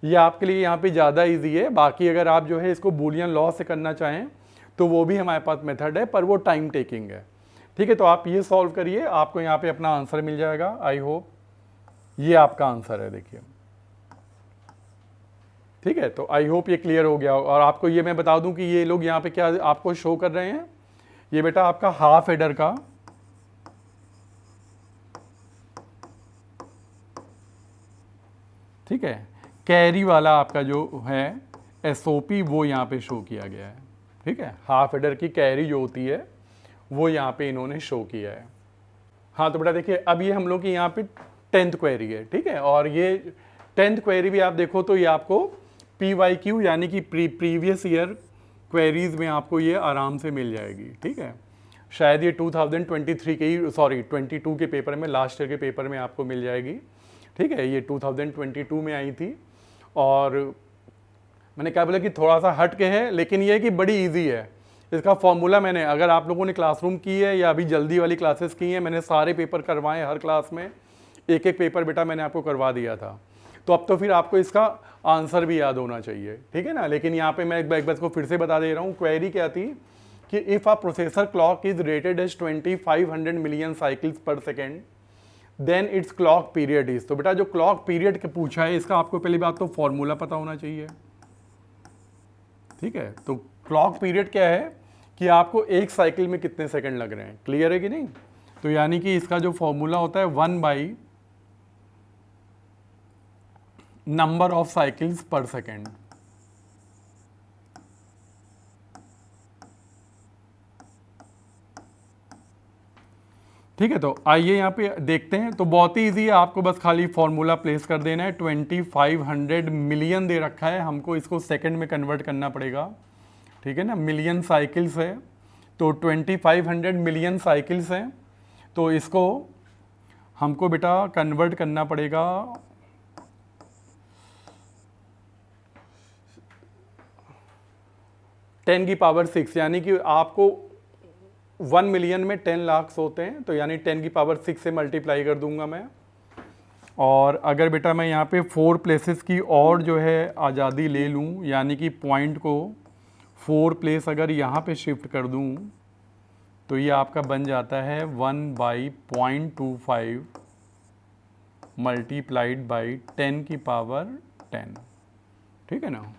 ये आपके लिए यहाँ पे ज़्यादा इजी है। बाकी अगर आप जो है इसको बूलियन लॉ से करना चाहें तो वो भी हमारे पास मेथड है, पर वो टाइम टेकिंग है। ठीक है, तो आप ये सॉल्व करिए, आपको यहाँ पे अपना आंसर मिल जाएगा। आई होप ये आपका आंसर है, देखिए। ठीक है, तो आई होप ये क्लियर हो गया। और आपको ये मैं बता दूं कि ये लोग यहाँ पे क्या आपको शो कर रहे हैं, ये बेटा आपका हाफ एडर का ठीक है कैरी वाला आपका जो है एसओपी वो यहाँ पे शो किया गया है। ठीक है, हाफ एडर की कैरी जो होती है वो यहाँ पे इन्होंने शो किया है। हाँ, तो बेटा देखिए अब ये हम लोग की यहाँ पे 10th क्वेरी है। ठीक है, और ये 10th क्वेरी भी आप देखो तो ये आपको PYQ यानी कि प्रीवियस ईयर क्वेरीज में आपको ये आराम से मिल जाएगी। ठीक है, शायद ये 2023 के ही 22 के पेपर में, लास्ट ईयर के पेपर में आपको मिल जाएगी। ठीक है, ये 2022 में आई थी। और मैंने क्या बोला कि थोड़ा सा हट के है, लेकिन ये है कि बड़ी इजी है। इसका फॉर्मूला मैंने, अगर आप लोगों ने क्लासरूम की है या अभी जल्दी वाली क्लासेस की हैं, मैंने सारे पेपर करवाए, हर क्लास में एक एक पेपर बेटा मैंने आपको करवा दिया था। तो अब तो फिर आपको इसका आंसर भी याद होना चाहिए। ठीक है ना, लेकिन यहाँ पे मैं एक बार इसको फिर से बता दे रहा हूँ। क्वेरी क्या थी कि if a processor clock is rated as 2500 million cycles per second then its clock period is. तो बेटा जो क्लॉक पीरियड के पूछा है इसका आपको पहली बात तो फॉर्मूला पता होना चाहिए। ठीक है, तो क्लॉक पीरियड क्या है कि आपको एक साइकिल में कितने सेकंड लग रहे हैं, क्लियर है कि नहीं। तो यानी कि इसका जो फॉर्मूला होता है 1 / number of cycles per second. ठीक है, तो आइए यहाँ पे देखते हैं। तो बहुत ही ईजी है, आपको बस खाली फॉर्मूला प्लेस कर देना है। 2500 मिलियन दे रखा है, हमको इसको सेकंड में कन्वर्ट करना पड़ेगा। ठीक है ना, मिलियन साइकिल्स है तो 2500 मिलियन साइकिल्स हैं, तो इसको हमको बेटा कन्वर्ट करना पड़ेगा 10⁶, यानी कि आपको 1 मिलियन में 10 लाख होते हैं, तो यानी 10⁶ से मल्टीप्लाई कर दूंगा मैं। और अगर बेटा मैं यहाँ पे 4 प्लेसेस की और जो है आज़ादी ले लूँ, यानी कि पॉइंट को 4 प्लेस अगर यहाँ पे शिफ्ट कर दूँ, तो ये आपका बन जाता है 1/0.25 मल्टीप्लाइड बाई 10⁻10। ठीक है ना,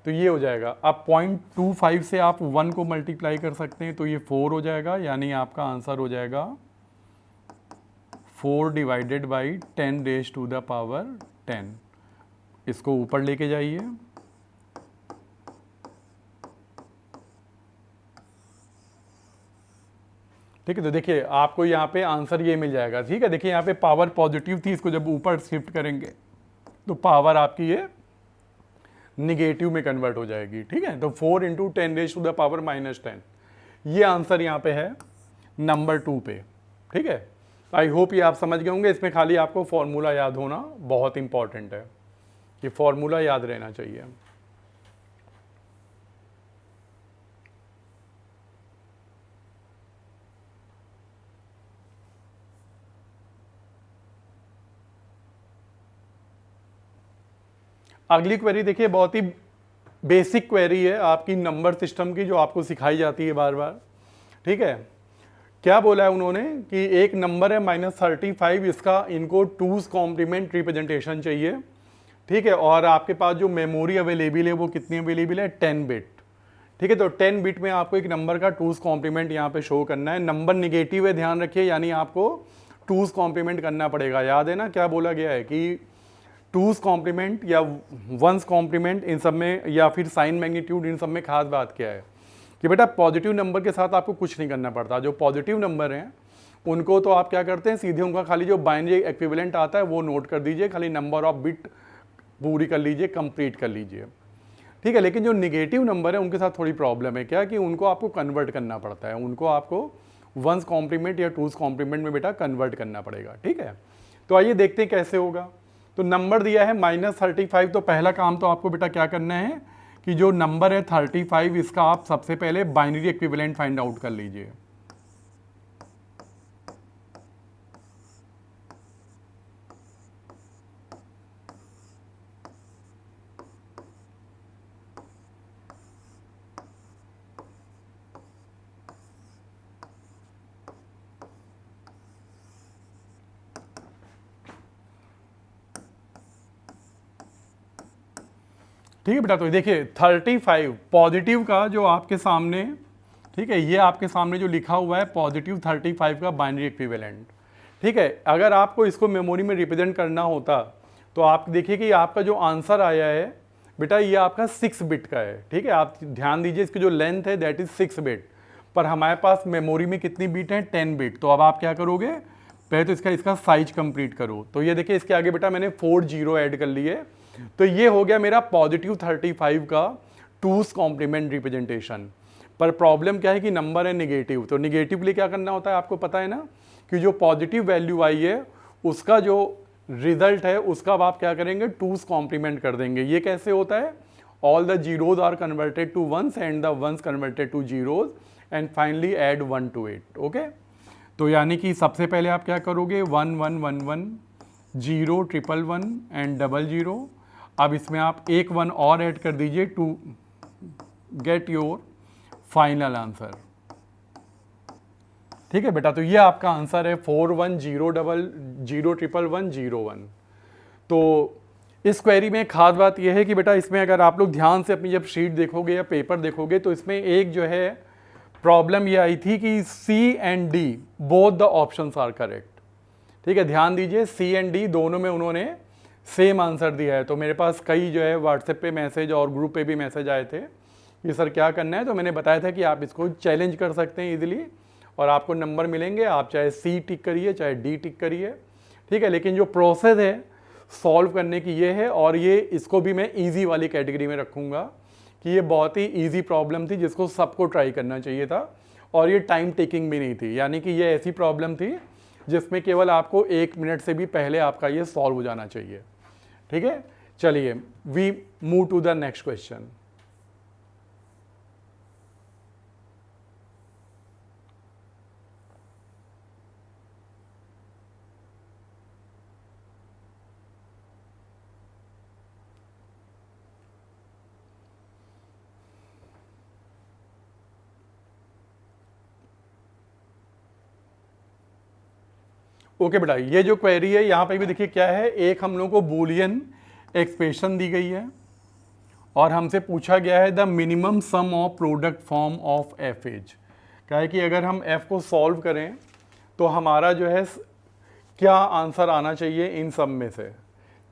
तो ये हो जाएगा। अब 0.25 से आप 1 को मल्टीप्लाई कर सकते हैं, तो ये 4 हो जाएगा, यानी आपका आंसर हो जाएगा 4 / 10⁻10। इसको ऊपर लेके जाइए। ठीक है, तो देखिए आपको यहाँ पे आंसर ये मिल जाएगा। ठीक है, देखिए यहाँ पे पावर पॉजिटिव थी, इसको जब ऊपर शिफ्ट करेंगे तो पावर आपकी ये निगेटिव में कन्वर्ट हो जाएगी। ठीक है, तो 4 × 10⁻⁻⁻⁻⁻, ये आंसर यहाँ पे है नंबर 2 पे। ठीक है, आई होप ये आप समझ गए होंगे। इसमें खाली आपको फॉर्मूला याद होना बहुत इंपॉर्टेंट है, ये फॉर्मूला याद रहना चाहिए। अगली क्वेरी देखिए, बहुत ही बेसिक क्वेरी है आपकी नंबर सिस्टम की, जो आपको सिखाई जाती है बार बार। ठीक है, क्या बोला है उन्होंने कि एक नंबर है -35, इसका इनको 2's कॉम्प्लीमेंट रिप्रेजेंटेशन चाहिए। ठीक है, और आपके पास जो मेमोरी अवेलेबल है वो कितनी अवेलेबल है, 10 बिट। ठीक है, तो 10 बिट में आपको एक नंबर का 2's कॉम्प्लीमेंट यहाँ पे शो करना है। नंबर निगेटिव है, ध्यान रखिए, यानी आपको 2's कॉम्प्लीमेंट करना पड़ेगा। याद है ना क्या बोला गया है कि 2's कॉम्प्लीमेंट या 1's कॉम्प्लीमेंट, इन सब में, या फिर साइन मैग्नीट्यूड, इन सब में खास बात क्या है कि बेटा पॉजिटिव नंबर के साथ आपको कुछ नहीं करना पड़ता। जो पॉजिटिव नंबर हैं उनको तो आप क्या करते हैं, सीधे उनका खाली जो बाइनरी एक्विवेलेंट आता है वो नोट कर दीजिए, खाली नंबर ऑफ बिट पूरी कर लीजिए, कंप्लीट कर लीजिए। ठीक है, लेकिन जो निगेटिव नंबर है उनके साथ थोड़ी प्रॉब्लम है, क्या कि उनको आपको कन्वर्ट करना पड़ता है, उनको आपको 1's कॉम्प्लीमेंट या 2's कॉम्प्लीमेंट में बेटा कन्वर्ट करना पड़ेगा। ठीक है, तो आइए देखते हैं कैसे होगा। तो नंबर दिया है -35, तो पहला काम तो आपको बेटा क्या करना है कि जो नंबर है 35, इसका आप सबसे पहले बाइनरी इक्विवेलेंट फाइंड आउट कर लीजिए। ठीक है बेटा, तो देखिए 35 पॉजिटिव का जो आपके सामने, ठीक है, ये आपके सामने जो लिखा हुआ है पॉजिटिव 35 का बाइनरी इक्विवेलेंट। ठीक है, अगर आपको इसको मेमोरी में रिप्रेजेंट करना होता तो आप देखिए कि आपका जो आंसर आया है बेटा ये आपका 6 बिट का है। ठीक है, आप ध्यान दीजिए, इसकी जो लेंथ है दैट इज 6 बिट, पर हमारे पास मेमोरी में कितनी बिट है, 10 बिट। तो अब आप क्या करोगे, पहले तो इसका साइज कंप्लीट करो। तो ये देखिए, इसके आगे बेटा मैंने 4 जीरो ऐड कर लिए, तो ये हो गया मेरा पॉजिटिव 35 का 2's कॉम्प्लीमेंट रिप्रेजेंटेशन। पर प्रॉब्लम क्या है कि नंबर है निगेटिव, तो निगेटिव के लिए क्या करना होता है आपको पता है ना, कि जो पॉजिटिव वैल्यू आई है उसका जो रिजल्ट है उसका अब आप क्या करेंगे, 2's कॉम्प्लीमेंट कर देंगे। ये कैसे होता है, all the zeros are converted to ones and the ones converted to zeros and finally add 1 to it. Okay, तो यानी कि सबसे पहले आप क्या करोगे, 1 1 1 1 0 1 1 1 एंड 0 0। अब इसमें आप एक 1 और ऐड कर दीजिए to get your final answer. ठीक है बेटा, तो ये आपका आंसर है 4 1 0 0 1 1 0 1। तो इस क्वेरी में खास बात यह है कि बेटा इसमें अगर आप लोग ध्यान से अपनी जब शीट देखोगे या पेपर देखोगे तो इसमें एक जो है प्रॉब्लम ये आई थी कि C and D both the options are correct. ठीक है, ध्यान दीजिए, सी एंड डी दोनों में उन्होंने सेम आंसर दिया है। तो मेरे पास कई जो है व्हाट्सएप पे मैसेज और ग्रुप पे भी मैसेज आए थे कि सर क्या करना है, तो मैंने बताया था कि आप इसको चैलेंज कर सकते हैं इजीली और आपको नंबर मिलेंगे, आप चाहे सी टिक करिए चाहे डी टिक करिए। ठीक है, लेकिन जो प्रोसेस है सॉल्व करने की ये है, और ये इसको भी मैं ईजी वाली कैटेगरी में रखूँगा कि ये बहुत ही ईजी प्रॉब्लम थी जिसको सबको ट्राई करना चाहिए था, और ये टाइम टेकिंग भी नहीं थी, यानी कि ये ऐसी प्रॉब्लम थी जिसमें केवल आपको 1 मिनट से भी पहले आपका ये सॉल्व हो जाना चाहिए। ठीक है, चलिए we move to the next question. Okay बेटा, ये जो क्वेरी है यहाँ पे भी देखिए क्या है, एक हम लोग को बूलियन एक्सप्रेशन दी गई है और हमसे पूछा गया है the minimum sum of product form of F as. क्या है कि अगर हम एफ को सॉल्व करें तो हमारा जो है क्या आंसर आना चाहिए इन सब में से।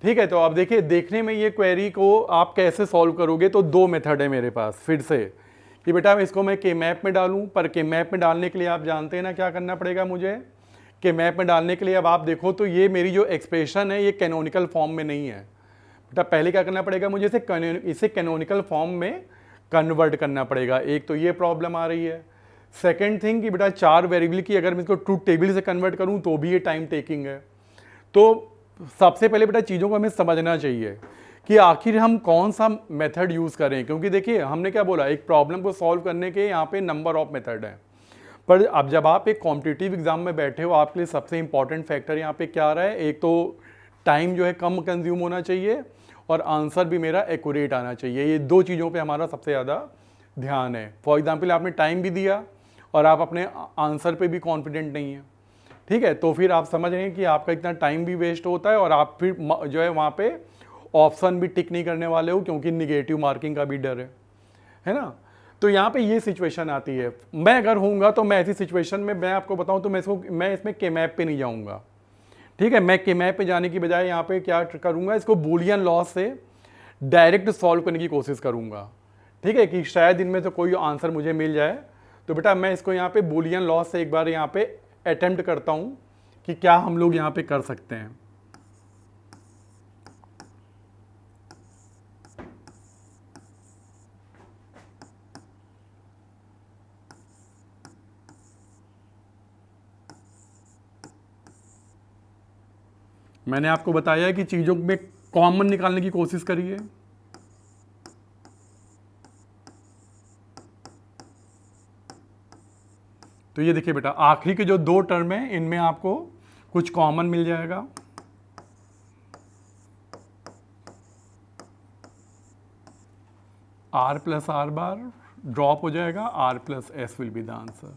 ठीक है, तो आप देखिए, देखने में ये क्वेरी को आप कैसे सॉल्व करोगे, तो 2 मेथड है मेरे पास फिर से कि बेटा इसको मैं के मैप में डालूं, पर के मैप में डालने के लिए आप जानते हैं ना क्या करना पड़ेगा मुझे, के मैप में डालने के लिए अब आप देखो तो ये मेरी जो एक्सप्रेशन है ये कैनोनिकल फॉर्म में नहीं है बेटा। पहले क्या करना पड़ेगा मुझे, इसे कैनोनिकल फॉर्म में कन्वर्ट करना पड़ेगा। एक तो ये प्रॉब्लम आ रही है। सेकेंड थिंग कि बेटा 4 वेरिएबल की अगर मैं इसको ट्रूथ टेबल से कन्वर्ट करूं तो भी ये टाइम टेकिंग है। तो सबसे पहले बेटा चीज़ों को हमें समझना चाहिए कि आखिर हम कौन सा मेथड यूज़ करें, क्योंकि देखिए हमने क्या बोला, एक प्रॉब्लम को सॉल्व करने के यहाँ पे नंबर ऑफ मेथड हैं, पर अब जब आप एक कॉम्पिटिटिव एग्जाम में बैठे हो आपके लिए सबसे इंपॉर्टेंट फैक्टर यहाँ पे क्या आ रहा है, एक तो टाइम जो है कम कंज्यूम होना चाहिए और आंसर भी मेरा एक्यूरेट आना चाहिए। ये 2 चीज़ों पे हमारा सबसे ज़्यादा ध्यान है। फॉर एग्जांपल आपने टाइम भी दिया और आप अपने आंसर पे भी कॉन्फिडेंट नहीं है, ठीक है, तो फिर आप समझ रहे हैं कि आपका इतना टाइम भी वेस्ट होता है और आप फिर जो है वहाँ पे ऑप्शन भी टिक नहीं करने वाले हो, क्योंकि निगेटिव मार्किंग का भी डर है ना। तो यहाँ पे ये सिचुएशन आती है। मैं अगर होऊंगा तो मैं ऐसी सिचुएशन में, मैं आपको बताऊं तो मैं इसमें के मैप पे नहीं जाऊंगा, ठीक है। मैं के मैप पे जाने की बजाय यहाँ पे क्या करूंगा, इसको बूलियन लॉस से डायरेक्ट सॉल्व करने की कोशिश करूंगा, ठीक है, कि शायद इनमें से कोई आंसर मुझे मिल जाए। तो बेटा मैं इसको यहाँ पे बूलियन लॉस से एक बार यहाँ पे अटेम्प्ट करता हूँ कि क्या हम लोग यहाँ पे कर सकते हैं। मैंने आपको बताया कि चीज़ों में कॉमन निकालने की कोशिश करिए। तो ये देखिए बेटा आखिरी के जो 2 टर्म है इनमें आपको कुछ कॉमन मिल जाएगा। r plus are bar drop हो जाएगा, r plus S will be the answer.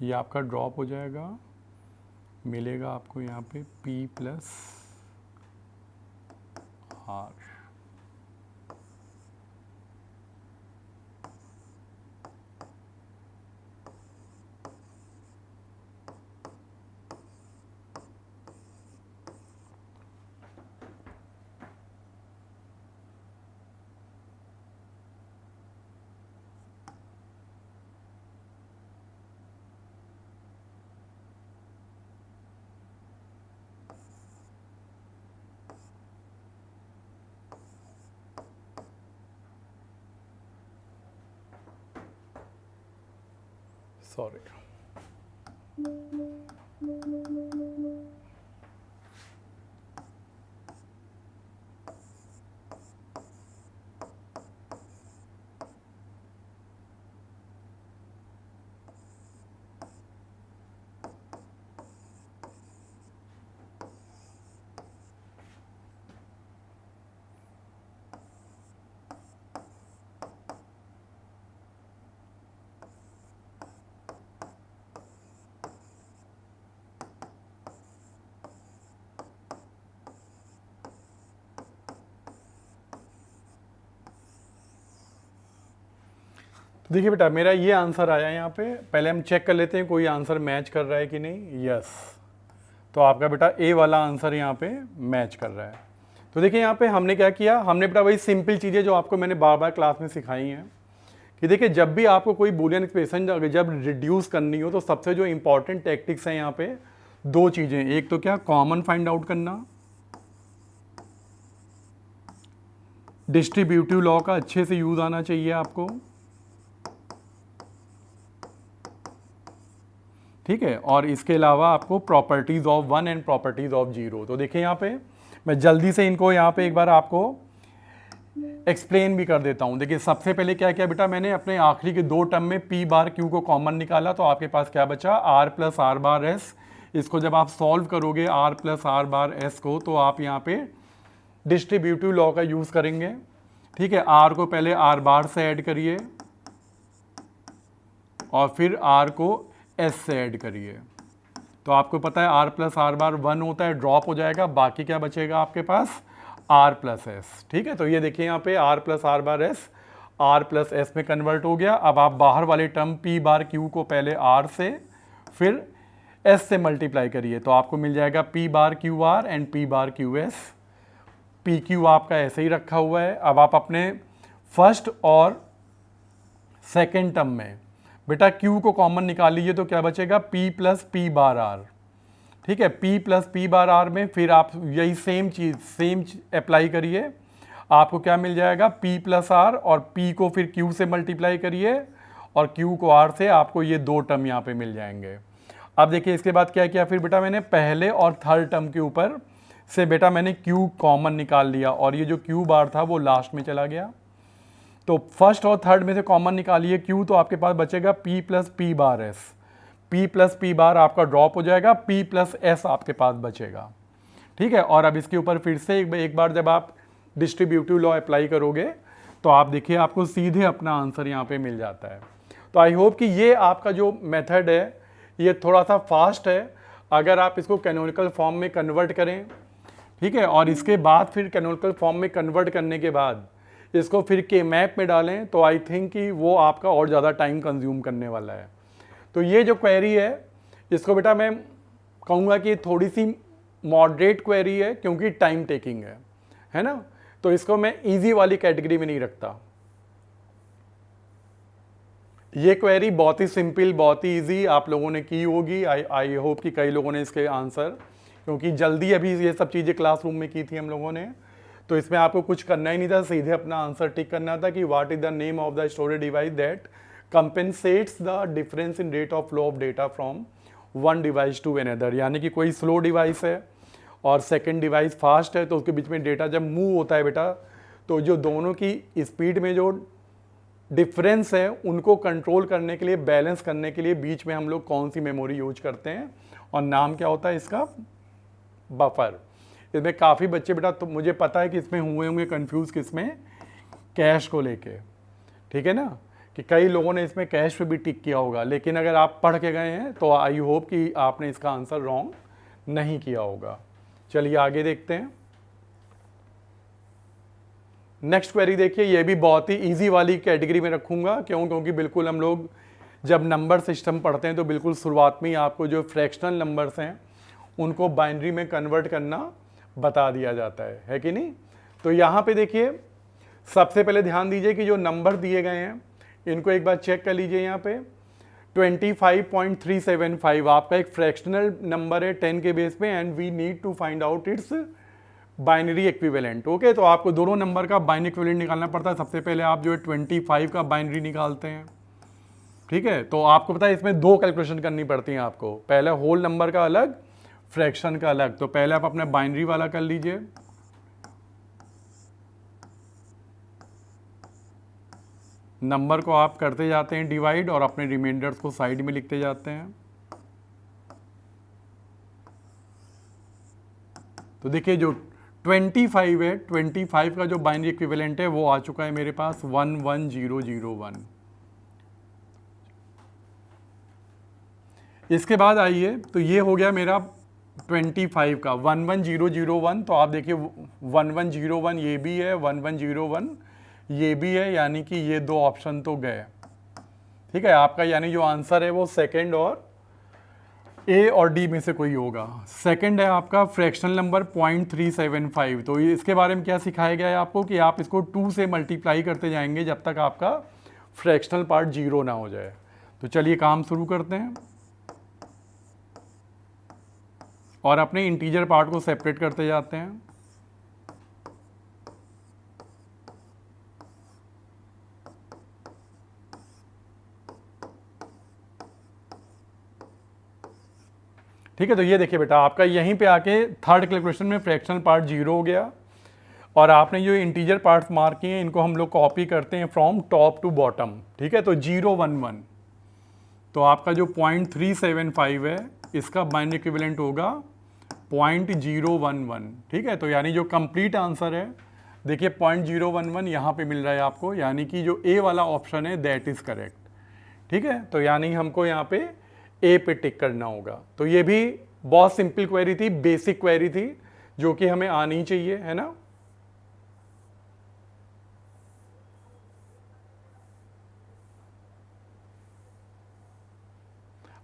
ये आपका ड्रॉप हो जाएगा, मिलेगा आपको यहाँ पे p प्लस आर। सॉरी, तो देखिए बेटा मेरा ये आंसर आया यहाँ पे। पहले हम चेक कर लेते हैं कोई आंसर मैच कर रहा है कि नहीं। यस, तो आपका बेटा ए वाला आंसर यहाँ पे मैच कर रहा है। तो देखिए यहाँ पे हमने क्या किया, हमने बेटा वही सिंपल चीज़ें जो आपको मैंने बार बार क्लास में सिखाई हैं कि देखिए जब भी आपको कोई बूलियन एक्सप्रेशन जब रिड्यूस करनी हो तो सबसे जो इंपॉर्टेंट टैक्टिक्स हैं यहाँ पे 2 चीज़ें। एक तो क्या, कॉमन फाइंड आउट करना, डिस्ट्रीब्यूटिव लॉ का अच्छे से यूज़ आना चाहिए आपको, ठीक है, और इसके अलावा आपको properties of 1 and properties of 0। तो देखिए यहाँ पे मैं जल्दी से इनको यहाँ पे एक बार आपको एक्सप्लेन भी कर देता हूँ। देखिए सबसे पहले क्या किया बेटा, मैंने अपने आखिरी के 2 टर्म में p बार q को कॉमन निकाला, तो आपके पास क्या बचा, r plus are bar S. इसको जब आप सॉल्व करोगे r plus are bar S को, तो आप यहाँ पे डिस्ट्रीब्यूटिव लॉ का यूज़ करेंगे, ठीक है। r को पहले r बार से ऐड करिए और फिर r को s से ऐड करिए। तो आपको पता है r प्लस आर बार 1 होता है, ड्रॉप हो जाएगा, बाकी क्या बचेगा आपके पास, r प्लस एस, ठीक है। तो ये देखिए यहाँ पे r plus are bar S r plus S में कन्वर्ट हो गया। अब आप बाहर वाले टर्म p बार q को पहले r से फिर एस से मल्टीप्लाई करिए तो आपको मिल जाएगा P bar Q R and P bar Q S. P Q आपका ऐसे ही रखा हुआ है। अब आप अपने फर्स्ट और सेकेंड टर्म में बेटा क्यू को कॉमन निकाल लीजिए तो क्या बचेगा, P plus P bar R. ठीक है, P plus P bar R में फिर आप यही सेम अप्लाई करिए, आपको क्या मिल जाएगा, पी प्लस आर, और पी को फिर क्यू से मल्टीप्लाई करिए और क्यू को आर से, आपको ये दो टर्म यहाँ पे मिल जाएंगे। अब देखिए इसके बाद क्या किया फिर बेटा, मैंने पहले और थर्ड टर्म के ऊपर से बेटा मैंने क्यू कॉमन निकाल लिया और ये जो क्यू बार था वो लास्ट में चला गया। तो फर्स्ट और थर्ड में से कॉमन निकालिए क्यू, तो आपके पास बचेगा पी प्लस पी बार एस। पी प्लस पी बार आपका ड्रॉप हो जाएगा, पी प्लस एस आपके पास बचेगा। ठीक है, और अब इसके ऊपर फिर से एक बार जब आप डिस्ट्रीब्यूटिव लॉ अप्लाई करोगे तो आप देखिए आपको सीधे अपना आंसर यहाँ पे मिल जाता है। तो आई होप कि ये आपका जो मेथड है ये थोड़ा सा फास्ट है, अगर आप इसको कैनोनिकल फॉर्म में कन्वर्ट करें, ठीक है, और इसके बाद फिर कैनोनिकल फॉर्म में कन्वर्ट करने के बाद इसको फिर के मैप में डालें तो आई थिंक कि वो आपका और ज़्यादा टाइम कंज्यूम करने वाला है। तो ये जो क्वेरी है इसको बेटा मैं कहूँगा कि थोड़ी सी मॉडरेट क्वेरी है क्योंकि टाइम टेकिंग है ना, तो इसको मैं इजी वाली कैटेगरी में नहीं रखता। ये क्वेरी बहुत ही सिंपल, बहुत ही इजी आप लोगों ने की होगी। आई होप कि कई लोगों ने इसके आंसर, क्योंकि जल्दी अभी ये सब चीज़ें क्लासरूम में की थी हम लोगों ने, तो इसमें आपको कुछ करना ही नहीं था, सीधे अपना आंसर टिक करना था कि what is the name of the storage device that compensates the difference in rate of flow of data from one device to another. यानी कि कोई स्लो डिवाइस है और सेकेंड डिवाइस फास्ट है, तो उसके बीच में डेटा जब मूव होता है बेटा, तो जो दोनों की स्पीड में जो डिफरेंस है उनको कंट्रोल करने के लिए, बैलेंस करने के लिए बीच में हम लोग कौन सी मेमोरी यूज करते हैं, और नाम क्या होता है इसका, बफर। इसमें काफ़ी बच्चे बेटा, तो मुझे पता है कि इसमें हुए होंगे कंफ्यूज किसमें, कैश को लेके, ठीक है ना, कि कई लोगों ने इसमें कैश पे भी टिक किया होगा, लेकिन अगर आप पढ़ के गए हैं तो आई होप कि आपने इसका आंसर रॉन्ग नहीं किया होगा। चलिए आगे देखते हैं। नेक्स्ट क्वेरी देखिए, ये भी बहुत ही इजी वाली कैटेगरी में रखूंगा, क्योंकि बिल्कुल हम लोग जब नंबर सिस्टम पढ़ते हैं तो बिल्कुल शुरुआत में ही आपको जो फ्रैक्शनल नंबर्स हैं उनको बाइनरी में कन्वर्ट करना बता दिया जाता है कि नहीं। तो यहाँ पे देखिए सबसे पहले ध्यान दीजिए कि जो नंबर दिए गए हैं इनको एक बार चेक कर लीजिए। यहाँ पे 25.375 आपका एक फ्रैक्शनल नंबर है 10 के बेस पे, and we need to find out its binary equivalent. Okay, तो आपको दोनों नंबर का बाइनरी इक्विवेलेंट निकालना पड़ता है। सबसे पहले आप जो है 25 का बाइनरी निकालते हैं, ठीक है। तो आपको पता है इसमें दो कैलकुलेशन करनी पड़ती हैं आपको, पहले होल नंबर का अलग, फ्रैक्शन का अलग। तो पहले आप अपना बाइनरी वाला कर लीजिए, नंबर को आप करते जाते हैं डिवाइड और अपने रिमाइंडर्स को साइड में लिखते जाते हैं। तो देखिए जो 25 है, 25 का जो बाइनरी इक्विवेलेंट है वो आ चुका है मेरे पास 11001। इसके बाद आइए, तो ये हो गया मेरा 25 का 11001। तो आप देखिए 1101 ये भी है, 1101 ये भी है, यानी कि ये दो ऑप्शन तो गए, ठीक है आपका, यानी जो आंसर है वो सेकंड और ए और डी में से कोई होगा। सेकंड है आपका फ्रैक्शनल नंबर 0.375। तो इसके बारे में क्या सिखाया गया है आपको कि आप इसको 2 से मल्टीप्लाई करते जाएंगे जब तक आपका फ्रैक्शनल पार्ट 0 ना हो जाए। तो चलिए काम शुरू करते हैं और अपने इंटीजर पार्ट को सेपरेट करते जाते हैं। ठीक है, तो ये देखिए बेटा आपका यहीं पे आके थर्ड कैलकुलेशन में फ्रैक्शनल पार्ट 0 हो गया, और आपने जो इंटीजर पार्ट्स मार्क किए हैं इनको हम लोग कॉपी करते हैं फ्रॉम टॉप टू बॉटम, ठीक है। तो 011, तो आपका जो 0.375 है इसका बाइनरी इक्विवेलेंट होगा 0.011, ठीक है। तो यानी जो कंप्लीट आंसर है देखिए 0.011 यहाँ पे मिल रहा है आपको, यानी कि जो ए वाला ऑप्शन है दैट इज करेक्ट, ठीक है। तो यानी हमको यहाँ पे ए पे टिक करना होगा। तो ये भी बहुत सिंपल क्वेरी थी, बेसिक क्वेरी थी जो कि हमें आनी चाहिए, है ना।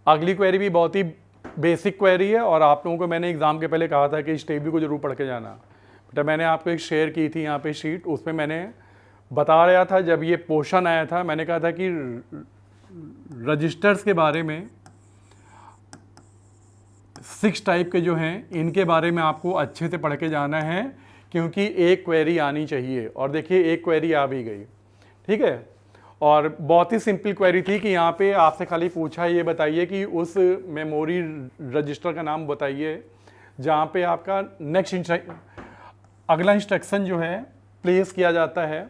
अगली क्वेरी भी बहुत ही बेसिक क्वेरी है और आप लोगों को मैंने एग्जाम के पहले कहा था कि इस टेबल को जरूर पढ़ के जाना। बेटा मैंने आपको एक शेयर की थी यहाँ पे शीट, उसमें मैंने बता रहा था जब ये पोर्शन आया था मैंने कहा था कि रजिस्टर्स के बारे में 6 टाइप के जो हैं इनके बारे में आपको अच्छे से पढ़ के जाना है, क्योंकि एक क्वेरी आनी चाहिए। और देखिए एक क्वेरी आ भी गई, ठीक है। और बहुत ही सिंपल क्वेरी थी कि यहाँ पे आपसे खाली पूछा ये बताइए कि उस मेमोरी रजिस्टर का नाम बताइए जहाँ पे आपका नेक्स्ट अगला इंस्ट्रक्शन जो है प्लेस किया जाता है।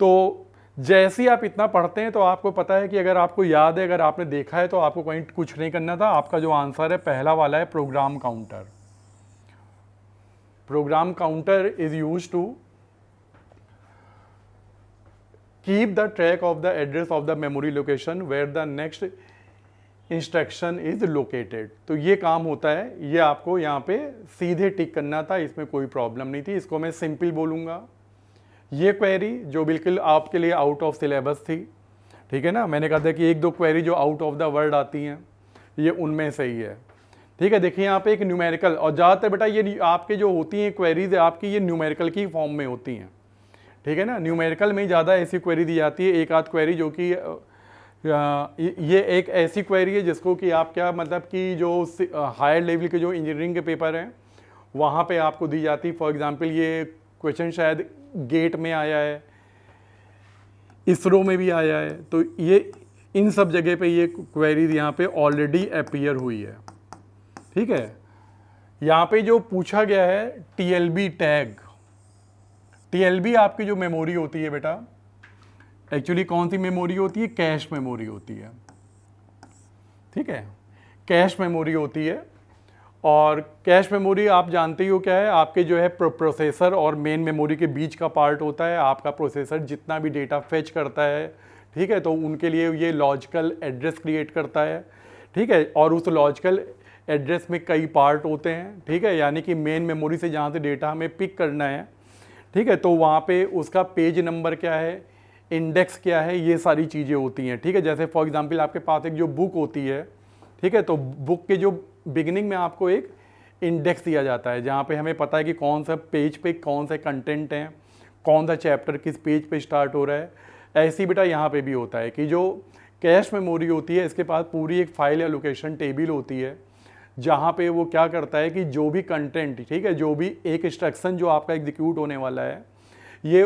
तो जैसे ही आप इतना पढ़ते हैं तो आपको पता है कि अगर आपको याद है, अगर आपने देखा है, तो आपको कोई कुछ नहीं करना था। आपका जो आंसर है पहला वाला है program counter. Program counter is used to keep the track of the address of the memory location where the next instruction is located। तो ये काम होता है, ये आपको यहाँ पे सीधे टिक करना था, इसमें कोई प्रॉब्लम नहीं थी। इसको मैं सिंपल बोलूँगा। ये क्वेरी जो बिल्कुल आपके लिए आउट ऑफ सिलेबस थी, ठीक है ना, मैंने कहा था कि 1-2 क्वेरी जो आउट ऑफ द वर्ड आती हैं ये उनमें से ही है, ठीक है। देखिए यहाँ पे एक न्यूमेरिकल, और ज़्यादातर बेटा ये आपके जो होती हैं क्वेरीज आपकी ये न्यूमेरिकल की फॉर्म में होती हैं, ठीक है ना। न्यूमेरिकल में ही ज़्यादा ऐसी क्वेरी दी जाती है। एक आध क्वेरी जो कि ये एक ऐसी क्वेरी है जिसको कि आप क्या मतलब कि जो हायर लेवल के जो इंजीनियरिंग के पेपर हैं वहाँ पे आपको दी जाती है। फॉर एग्जांपल ये क्वेश्चन शायद गेट में आया है, इसरो में भी आया है, तो ये इन सब जगह पे ये क्वेरीज यहाँ पे ऑलरेडी अपीयर हुई है, ठीक है। यहाँ पे जो पूछा गया है TLB टैग, TLB आपकी जो मेमोरी होती है बेटा, एक्चुअली कौन सी मेमोरी होती है? कैश मेमोरी होती है, ठीक है, कैश मेमोरी होती है। और कैश मेमोरी आप जानते ही हो क्या है, आपके जो है प्रोसेसर और मेन मेमोरी के बीच का पार्ट होता है। आपका प्रोसेसर जितना भी डेटा फेच करता है, ठीक है, तो उनके लिए ये लॉजिकल एड्रेस क्रिएट करता है, ठीक है। और उस लॉजिकल एड्रेस में कई पार्ट होते हैं, ठीक है, यानी कि मेन मेमोरी से जहाँ से डेटा हमें पिक करना है, ठीक है, तो वहाँ पे उसका पेज नंबर क्या है, इंडेक्स क्या है, ये सारी चीज़ें होती हैं, ठीक है। जैसे फॉर एग्जांपल आपके पास एक जो बुक होती है, ठीक है, तो बुक के जो बिगिनिंग में आपको एक इंडेक्स दिया जाता है जहाँ पे हमें पता है कि कौन सा पेज पे कौन से कंटेंट हैं, कौन सा चैप्टर किस पेज पे स्टार्ट हो रहा है। ऐसी बेटा यहाँ पे भी होता है कि जो कैश मेमोरी होती है इसके पास पूरी एक फाइल एलोकेशन टेबल होती है जहाँ पे वो क्या करता है कि जो भी कंटेंट, ठीक है, जो भी एक इंस्ट्रक्शन जो आपका एग्जीक्यूट होने वाला है ये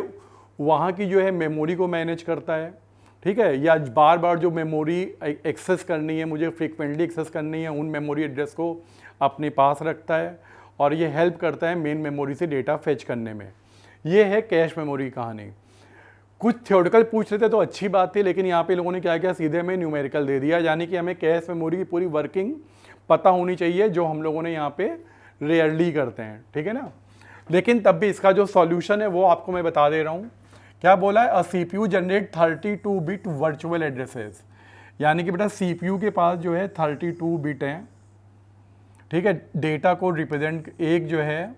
वहाँ की जो है मेमोरी को मैनेज करता है, ठीक है। या बार बार जो मेमोरी एक्सेस करनी है, मुझे फ्रीक्वेंटली एक्सेस करनी है, उन मेमोरी एड्रेस को अपने पास रखता है और ये हेल्प करता है मेन मेमोरी से डेटा फेच करने में। ये है कैश मेमोरी कहानी। कुछ थ्योरेटिकल पूछ रहे थे तो अच्छी बात थी, लेकिन यहाँ पे लोगों ने क्या किया, सीधे में न्यूमेरिकल दे दिया, यानी कि हमें कैश मेमोरी की पूरी वर्किंग पता होनी चाहिए, जो हम लोगों ने यहाँ पे रेयरली करते हैं, ठीक है ना। लेकिन तब भी इसका जो सॉल्यूशन है वो आपको मैं बता दे रहा हूँ। क्या बोला है, CPU generate 32 bit virtual addresses, यानी कि बेटा CPU के पास जो है 32 बिट हैं, ठीक है, डेटा को रिप्रेजेंट, एक जो है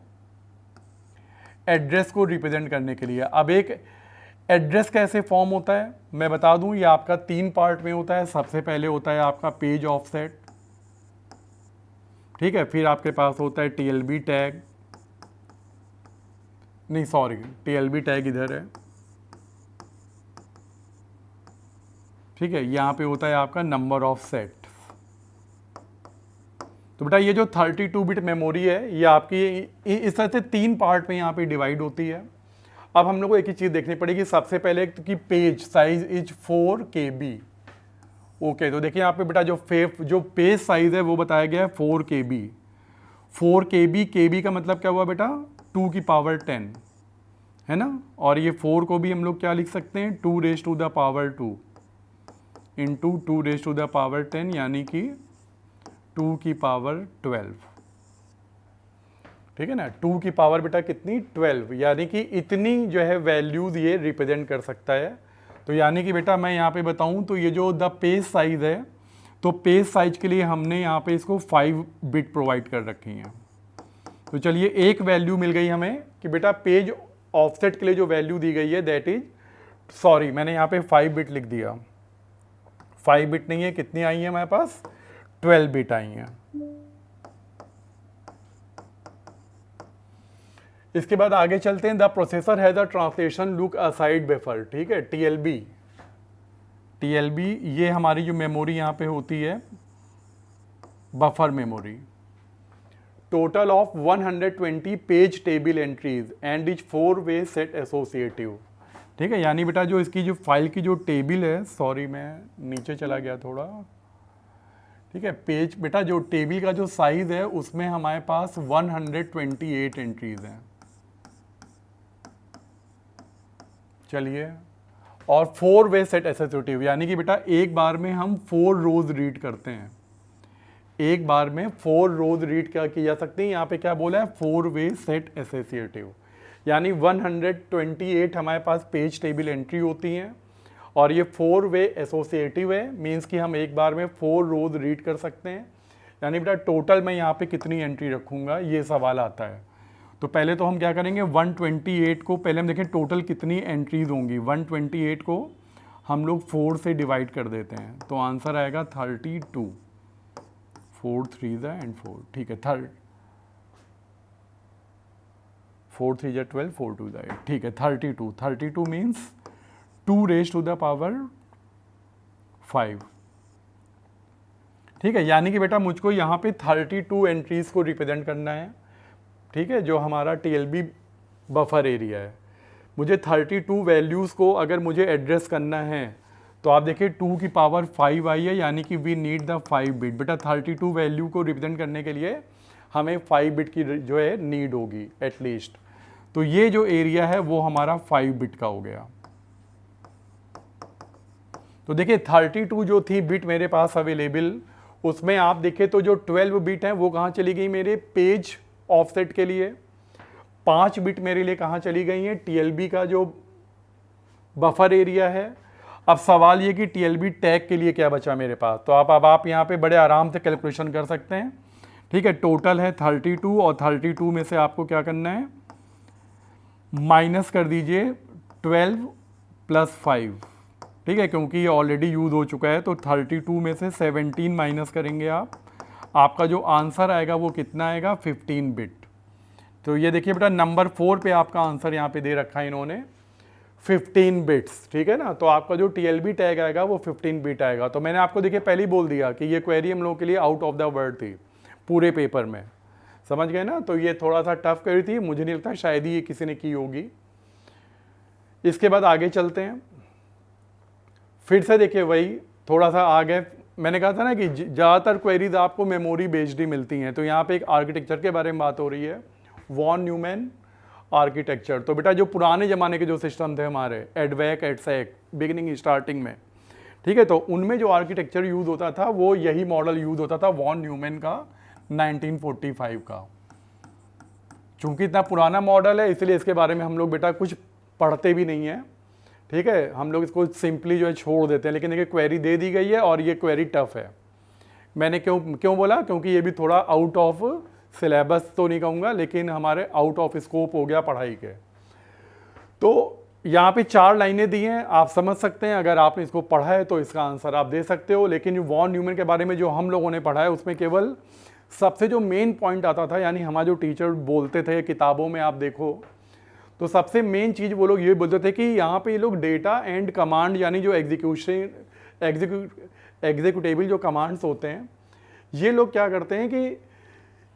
एड्रेस को रिप्रेजेंट करने के लिए। अब एक एड्रेस कैसे फॉर्म होता है मैं बता दूं, ये आपका 3 पार्ट में होता है। सबसे पहले होता है आपका पेज ऑफसेट, ठीक है, फिर आपके पास होता है TLB टैग, नहीं सॉरी TLB टैग इधर है, ठीक है, यहाँ पे होता है आपका नंबर ऑफ सेट। तो बेटा ये जो 32 बिट मेमोरी है ये आपकी इस तरह से 3 पार्ट में यहाँ पे डिवाइड होती है। अब हम लोग को एक ही चीज़ देखनी पड़ेगी। सबसे पहले कि page size is 4 KB। Okay, तो देखिए यहाँ पे बेटा जो पेज साइज है वो बताया गया है 4 KB। 4 KB, KB का मतलब क्या हुआ बेटा, 2 की पावर 10 है ना। और ये 4 को भी हम लोग क्या लिख सकते हैं, 2 raise to the power 2 into 2 raise to the power 10, यानी कि 2 की पावर 12, ठीक है ना। 2 की पावर बेटा कितनी, 12, यानी कि इतनी जो है वैल्यूज ये रिप्रेजेंट कर सकता है। तो यानी कि बेटा मैं यहाँ पे बताऊँ तो ये जो द पेज साइज है, तो पेज साइज के लिए हमने यहाँ पे इसको 5 बिट प्रोवाइड कर रखी हैं। तो चलिए एक वैल्यू मिल गई हमें कि बेटा पेज ऑफसेट के लिए जो वैल्यू दी गई है दैट इज, सॉरी मैंने यहाँ पे 5 बिट लिख दिया, 5 बिट नहीं है, कितनी आई है हमारे पास, 12 बिट आई हैं। इसके बाद आगे चलते हैं। The processor has a translation look aside buffer, ठीक है, टीएलबी। टीएलबी ये हमारी जो मेमोरी यहाँ पे होती है, buffer memory. Total of 120 page table entries and is 4-वे सेट एसोसिएटिव, ठीक है। यानी बेटा जो इसकी जो फाइल की जो टेबल है, सॉरी मैं नीचे चला गया थोड़ा, ठीक है, पेज बेटा जो टेबल का जो साइज है उसमें हमारे पास 128 एंट्रीज हैं। चलिए, और 4-वे सेट एसोसिएटिव, यानी कि बेटा एक बार में हम 4 रोज रीड करते हैं, एक बार में 4 रोज रीड क्या की जा सकती है। यहाँ पे क्या बोला है, 4-वे सेट एसोसिएटिव, यानी 128 हमारे पास पेज टेबल एंट्री होती हैं और ये 4-वे एसोसिएटिव है, मीन्स कि हम एक बार में 4 रोज रीड कर सकते हैं। यानी बेटा टोटल मैं यहाँ पे कितनी एंट्री रखूँगा, ये सवाल आता है। तो पहले तो हम क्या करेंगे, 128 को पहले हम देखें टोटल कितनी एंट्रीज होंगी। 128 को हम लोग 4 से डिवाइड कर देते हैं, तो आंसर आएगा 32। 4 3 एंड 4, ठीक है, 4 3 12, 4 2 8, ठीक है, 32। 32 means 2 raise to the power 5, ठीक है। यानी कि बेटा मुझको यहाँ पे 32 एंट्रीज को रिप्रेजेंट करना है, ठीक है, जो हमारा टीएलबी बफर एरिया है। मुझे 32 वैल्यूज़ को अगर मुझे एड्रेस करना है तो आप देखिए 2 की पावर 5 आई है, यानी कि वी नीड द 5 बिट। बेटा 32 वैल्यू को रिप्रेजेंट करने के लिए हमें 5 बिट की जो है नीड होगी एटलीस्ट। तो ये जो एरिया है वो हमारा 5 बिट का हो गया। तो देखिए 32 जो थी बिट मेरे पास अवेलेबल, उसमें आप देखें तो जो 12 बिट है वो कहाँ चली गई, मेरे पेज ऑफसेट के लिए। 5 बिट मेरे लिए कहाँ चली गई है, टीएलबी का जो बफर एरिया है। अब सवाल ये कि टीएलबी टैग के लिए क्या बचा मेरे पास, तो अब आप यहाँ पे बड़े आराम से कैलकुलेशन कर सकते हैं, ठीक है। टोटल है 32 और 32 में से आपको क्या करना है, माइनस कर दीजिए 12 + 5, ठीक है, क्योंकि ये ऑलरेडी यूज़ हो चुका है। तो 32 में से 17 माइनस करेंगे आप, आपका जो आंसर आएगा वो कितना आएगा, 15 बिट। तो ये देखिए बेटा नंबर 4 पे आपका आंसर यहाँ पे दे रखा है इन्होंने, 15 बिट्स, ठीक है ना। तो आपका जो टीएलबी टैग आएगा वो 15 बिट आएगा। तो मैंने आपको देखिए पहले ही बोल दिया कि ये क्वेरी हम लोगों के लिए आउट ऑफ द वर्ड थी पूरे पेपर में, समझ गए ना। तो ये थोड़ा सा टफ क्वेरी थी, मुझे नहीं लगता शायद ही ये किसी ने की होगी। इसके बाद आगे चलते हैं, फिर से देखिए वही थोड़ा सा आगे मैंने कहा था ना कि ज़्यादातर क्वेरीज आपको मेमोरी बेस्ड ही मिलती हैं। तो यहाँ पे एक आर्किटेक्चर के बारे में बात हो रही है, वॉन न्यूमैन आर्किटेक्चर। तो बेटा जो पुराने ज़माने के जो सिस्टम थे हमारे, एडवैक, एडसैक, बिगिनिंग स्टार्टिंग में, ठीक है, तो उनमें जो आर्किटेक्चर यूज़ होता था वो यही मॉडल यूज़ होता था, वॉन न्यूमैन का 1945 का। चूँकि इतना पुराना मॉडल है इसलिए इसके बारे में हम लोग बेटा कुछ पढ़ते भी नहीं हैं, ठीक है, हम लोग इसको सिंपली जो है छोड़ देते हैं। लेकिन देखिए क्वेरी दे दी गई है और ये क्वेरी टफ है। मैंने क्यों बोला, क्योंकि ये भी थोड़ा आउट ऑफ सिलेबस तो नहीं कहूँगा, लेकिन हमारे आउट ऑफ स्कोप हो गया पढ़ाई के। तो यहाँ पे 4 लाइनें दी हैं, आप समझ सकते हैं, अगर आपने इसको पढ़ा है तो इसका आंसर आप दे सकते हो। लेकिन वॉन न्यूमैन के बारे में जो हम लोगों ने पढ़ा है उसमें केवल सबसे जो मेन पॉइंट आता था, यानी हमारे जो टीचर बोलते थे किताबों में आप देखो तो सबसे मेन चीज़ वो लोग ये बोलते थे कि यहाँ पे ये लोग डेटा एंड कमांड, यानी जो एग्जीक्यूटेबल जो कमांड्स होते हैं, ये लोग क्या करते हैं कि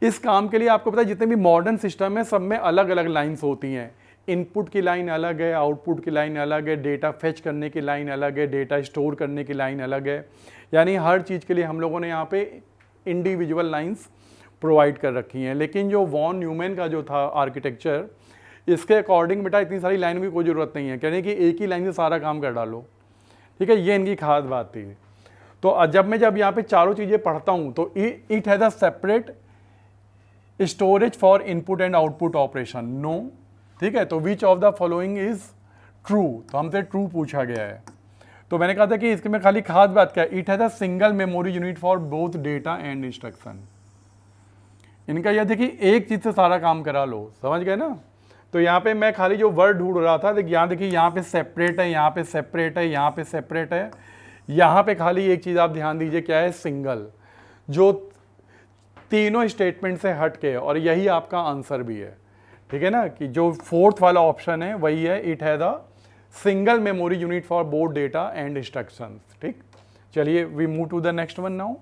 इस काम के लिए आपको पता है जितने भी मॉडर्न सिस्टम है सब में अलग अलग लाइन्स होती हैं। इनपुट की लाइन अलग है, आउटपुट की लाइन अलग है, डेटा फेच करने की लाइन अलग है, डेटा स्टोर करने की लाइन अलग है। यानी हर चीज़ के लिए हम लोगों ने यहाँ पे इंडिविजुअल लाइन्स प्रोवाइड कर रखी हैं। लेकिन जो वॉन न्यूमैन का जो था आर्किटेक्चर, इसके अकॉर्डिंग बेटा इतनी सारी लाइन की कोई ज़रूरत नहीं है, कहने कि एक ही लाइन से सारा काम कर डालो, ठीक है, ये इनकी खास बात थी। तो जब यहाँ पे चारों चीज़ें पढ़ता हूँ तो it has a separate storage for input and output operation, no, ठीक है। तो which of the following is true, तो हमसे ट्रू पूछा गया है। तो मैंने कहा था कि इसके में खाली खास बात क्या है, it has a single memory unit for both data and instruction. इनका यह देखिए एक चीज़ से सारा काम करा लो, समझ गए ना। तो यहाँ पे मैं खाली जो वर्ड ढूंढ रहा था, यहाँ देखिए यहाँ पे सेपरेट है, यहाँ पे सेपरेट है, यहाँ पे सेपरेट है, यहाँ पे खाली एक चीज़ आप ध्यान दीजिए क्या है, सिंगल, जो तीनों स्टेटमेंट से हट के, और यही आपका आंसर भी है, ठीक है ना, कि जो फोर्थ वाला ऑप्शन है वही है, it has a single memory unit for both data and instructions. ठीक, चलिए we move to the next one now.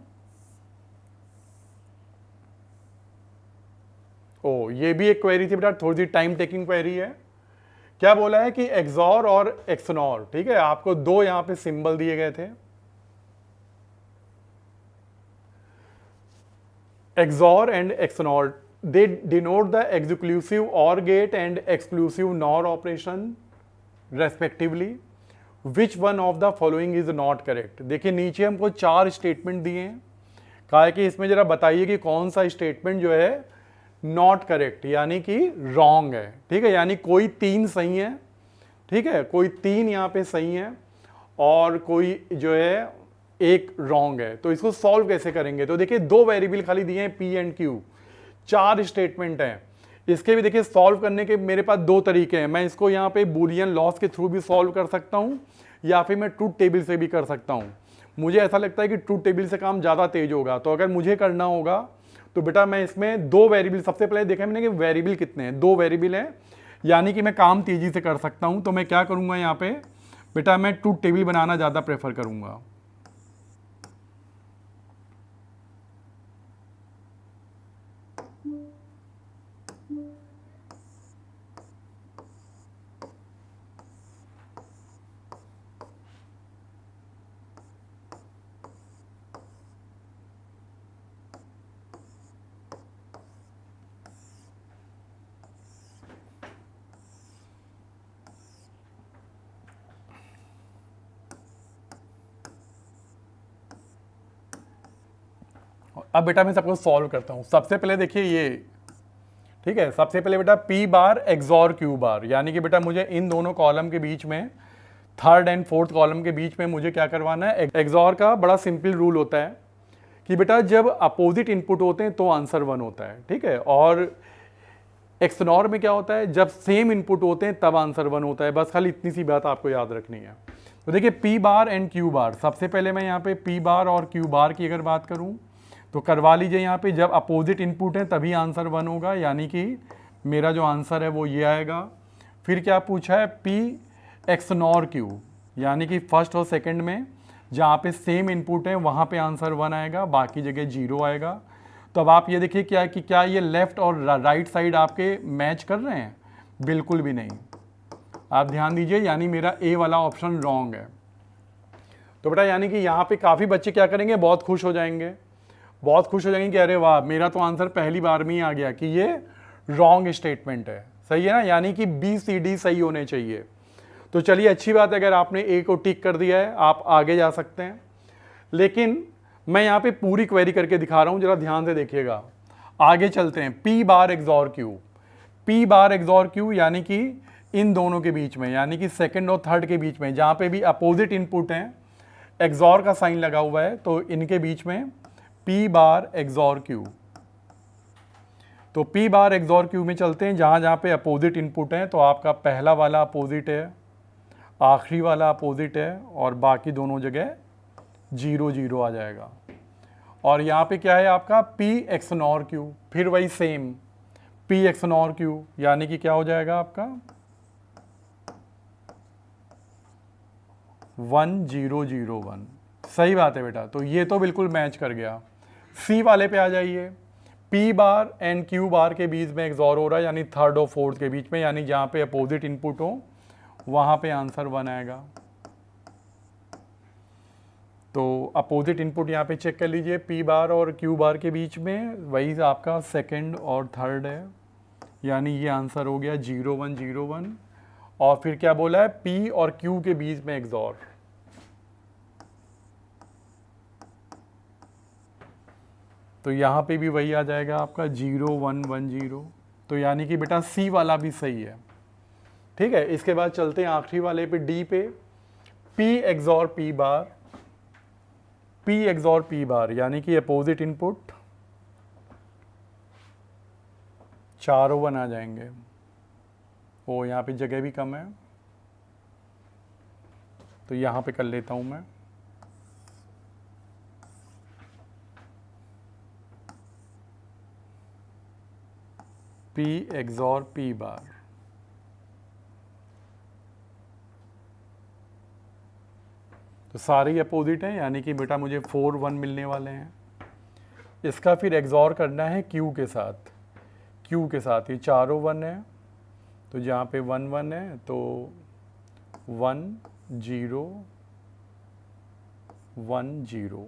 ओ, ये भी एक क्वेरी थी बेटा, थोड़ी सी टाइम टेकिंग क्वेरी है। क्या बोला है कि एक्सॉर और एक्सनॉर, ठीक है, आपको दो यहां पे सिंबल दिए गए थे। XOR and XNOR, they denote the exclusive OR gate and exclusive NOR operation respectively. Which one of the following is not correct? देखिए नीचे हमको 4 स्टेटमेंट दिए हैं, कहा है कि इसमें जरा बताइए कि कौन सा स्टेटमेंट जो है नॉट करेक्ट यानी कि रॉन्ग है। ठीक है, यानी कोई 3 सही है, ठीक है, कोई 3 यहाँ पे सही है और कोई जो है एक रॉन्ग है। तो इसको सॉल्व कैसे करेंगे? तो देखिए 2 वेरिएबल खाली दिए हैं P एंड Q, 4 स्टेटमेंट हैं। इसके भी देखिए सॉल्व करने के मेरे पास 2 तरीके हैं। मैं इसको यहाँ पे बूलियन लॉस के थ्रू भी सॉल्व कर सकता हूँ या फिर मैं ट्रूथ टेबल से भी कर सकता हूँ। मुझे ऐसा लगता है कि ट्रूथ टेबल से काम ज़्यादा तेज होगा। तो अगर मुझे करना होगा तो बेटा मैं इसमें 2 वेरिएबल, सबसे पहले देखा मैंने कि वेरिएबल कितने हैं, 2 वेरिएबल हैं, यानी कि मैं काम तेजी से कर सकता हूँ। तो मैं क्या करूँगा यहाँ पे बेटा, मैं ट्रूथ टेबल बनाना ज़्यादा प्रेफर करूँगा। अब बेटा मैं सबको सॉल्व करता हूं। सबसे पहले देखिए ये, ठीक है, सबसे पहले बेटा P बार एक्सॉर Q बार, यानी कि बेटा मुझे इन दोनों कॉलम के बीच में, थर्ड एंड फोर्थ कॉलम के बीच में मुझे क्या करवाना है। एक्सॉर का बड़ा सिंपल रूल होता है कि बेटा जब अपोजिट इनपुट होते हैं तो आंसर 1 होता है, ठीक है, और एक्सनॉर में क्या होता है, जब सेम इनपुट होते हैं तब आंसर 1 होता है। बस खाली इतनी सी बात आपको याद रखनी है। तो देखिए P बार एंड Q बार, सबसे पहले मैं यहाँ पे P बार और Q बार की अगर बात करूँ तो करवा लीजिए। यहाँ पे जब अपोजिट इनपुट है तभी आंसर 1 होगा, यानी कि मेरा जो आंसर है वो ये आएगा। फिर क्या पूछा है, P एक्सनॉर Q, यानी कि फर्स्ट और सेकंड में जहाँ पे सेम इनपुट है वहाँ पे आंसर 1 आएगा, बाकी जगह 0 आएगा। तो अब आप ये देखिए क्या कि क्या ये लेफ्ट और राइट साइड आपके मैच कर रहे हैं? बिल्कुल भी नहीं। आप ध्यान दीजिए, यानी मेरा ए वाला ऑप्शन रॉन्ग है। तो बेटा यानी कि यहाँ पे काफ़ी बच्चे क्या करेंगे, बहुत खुश हो जाएंगे, बहुत खुश हो जाएंगे कि अरे वाह मेरा तो आंसर पहली बार में ही आ गया कि ये रॉन्ग स्टेटमेंट है। सही है ना, यानी कि BCD सही होने चाहिए। तो चलिए अच्छी बात है, अगर आपने ए को टिक कर दिया है आप आगे जा सकते हैं। लेकिन मैं यहाँ पे पूरी क्वेरी करके दिखा रहा हूँ, जरा ध्यान से देखिएगा। आगे चलते हैं। P बार एक्सॉर Q, P बार एक्सॉर Q यानी कि इन दोनों के बीच में, यानी कि सेकंड और थर्ड के बीच में जहाँ पे भी अपोजिट इनपुट हैं, एक्सॉर का साइन लगा हुआ है, तो इनके बीच में P बार एक्सॉर Q। तो P बार एक्सॉर Q में चलते हैं, जहाँ जहाँ पे अपोजिट इनपुट हैं। तो आपका पहला वाला अपोजिट है, आखिरी वाला अपोजिट है, और बाकी दोनों जगह 0 0 आ जाएगा। और यहाँ पे क्या है आपका P एक्सनॉर Q, फिर वही सेम P एक्सनॉर Q, यानी कि क्या हो जाएगा आपका 1 0 0 1। सही बात है बेटा, तो ये तो बिल्कुल मैच कर गया। C वाले पे आ जाइए। P बार एंड Q बार के बीच में एक्सॉर हो रहा है, यानी थर्ड और फोर्थ के बीच में, यानी जहाँ पे अपोजिट इनपुट हो वहाँ पे आंसर 1 आएगा। तो अपोजिट इनपुट यहाँ पे चेक कर लीजिए, P बार और Q बार के बीच में वही आपका सेकंड और थर्ड है, यानी ये आंसर हो गया 0 1 0 1। और फिर क्या बोला है, P और Q के बीच में एक्सॉर, तो यहाँ पे भी वही आ जाएगा आपका 0 1 1 0। तो यानी कि बेटा C वाला भी सही है। ठीक है, इसके बाद चलते हैं आखिरी वाले पे, D पे। P एक्सॉर P बार, P एक्सॉर P बार, यानी कि अपोजिट इनपुट, चारों 1 आ जाएंगे। ओ यहाँ पे जगह भी कम है, तो यहाँ पे कर लेता हूँ मैं। P XOR P बार। तो सारे ही अपोजिट हैं, यानी कि बेटा मुझे 4 1 मिलने वाले हैं। इसका फिर एक्सॉर करना है Q के साथ, Q के साथ ये चारों 1 है, तो जहाँ पे 1 1 है तो 1 0 1 0,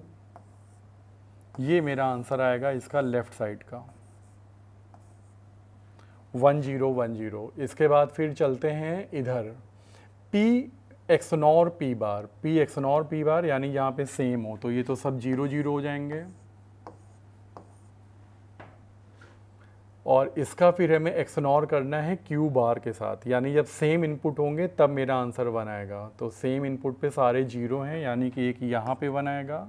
ये मेरा आंसर आएगा इसका लेफ्ट साइड का 1 0 1 0। इसके बाद फिर चलते हैं इधर P XNOR P बार, P XNOR P बार यानी यहाँ पे सेम हो, तो ये तो सब 0 0 हो जाएंगे। और इसका फिर हमें XNOR करना है Q बार के साथ, यानी जब सेम इनपुट होंगे तब मेरा आंसर 1 आएगा। तो सेम इनपुट पे सारे 0 हैं, यानी कि एक यहाँ पे 1 आएगा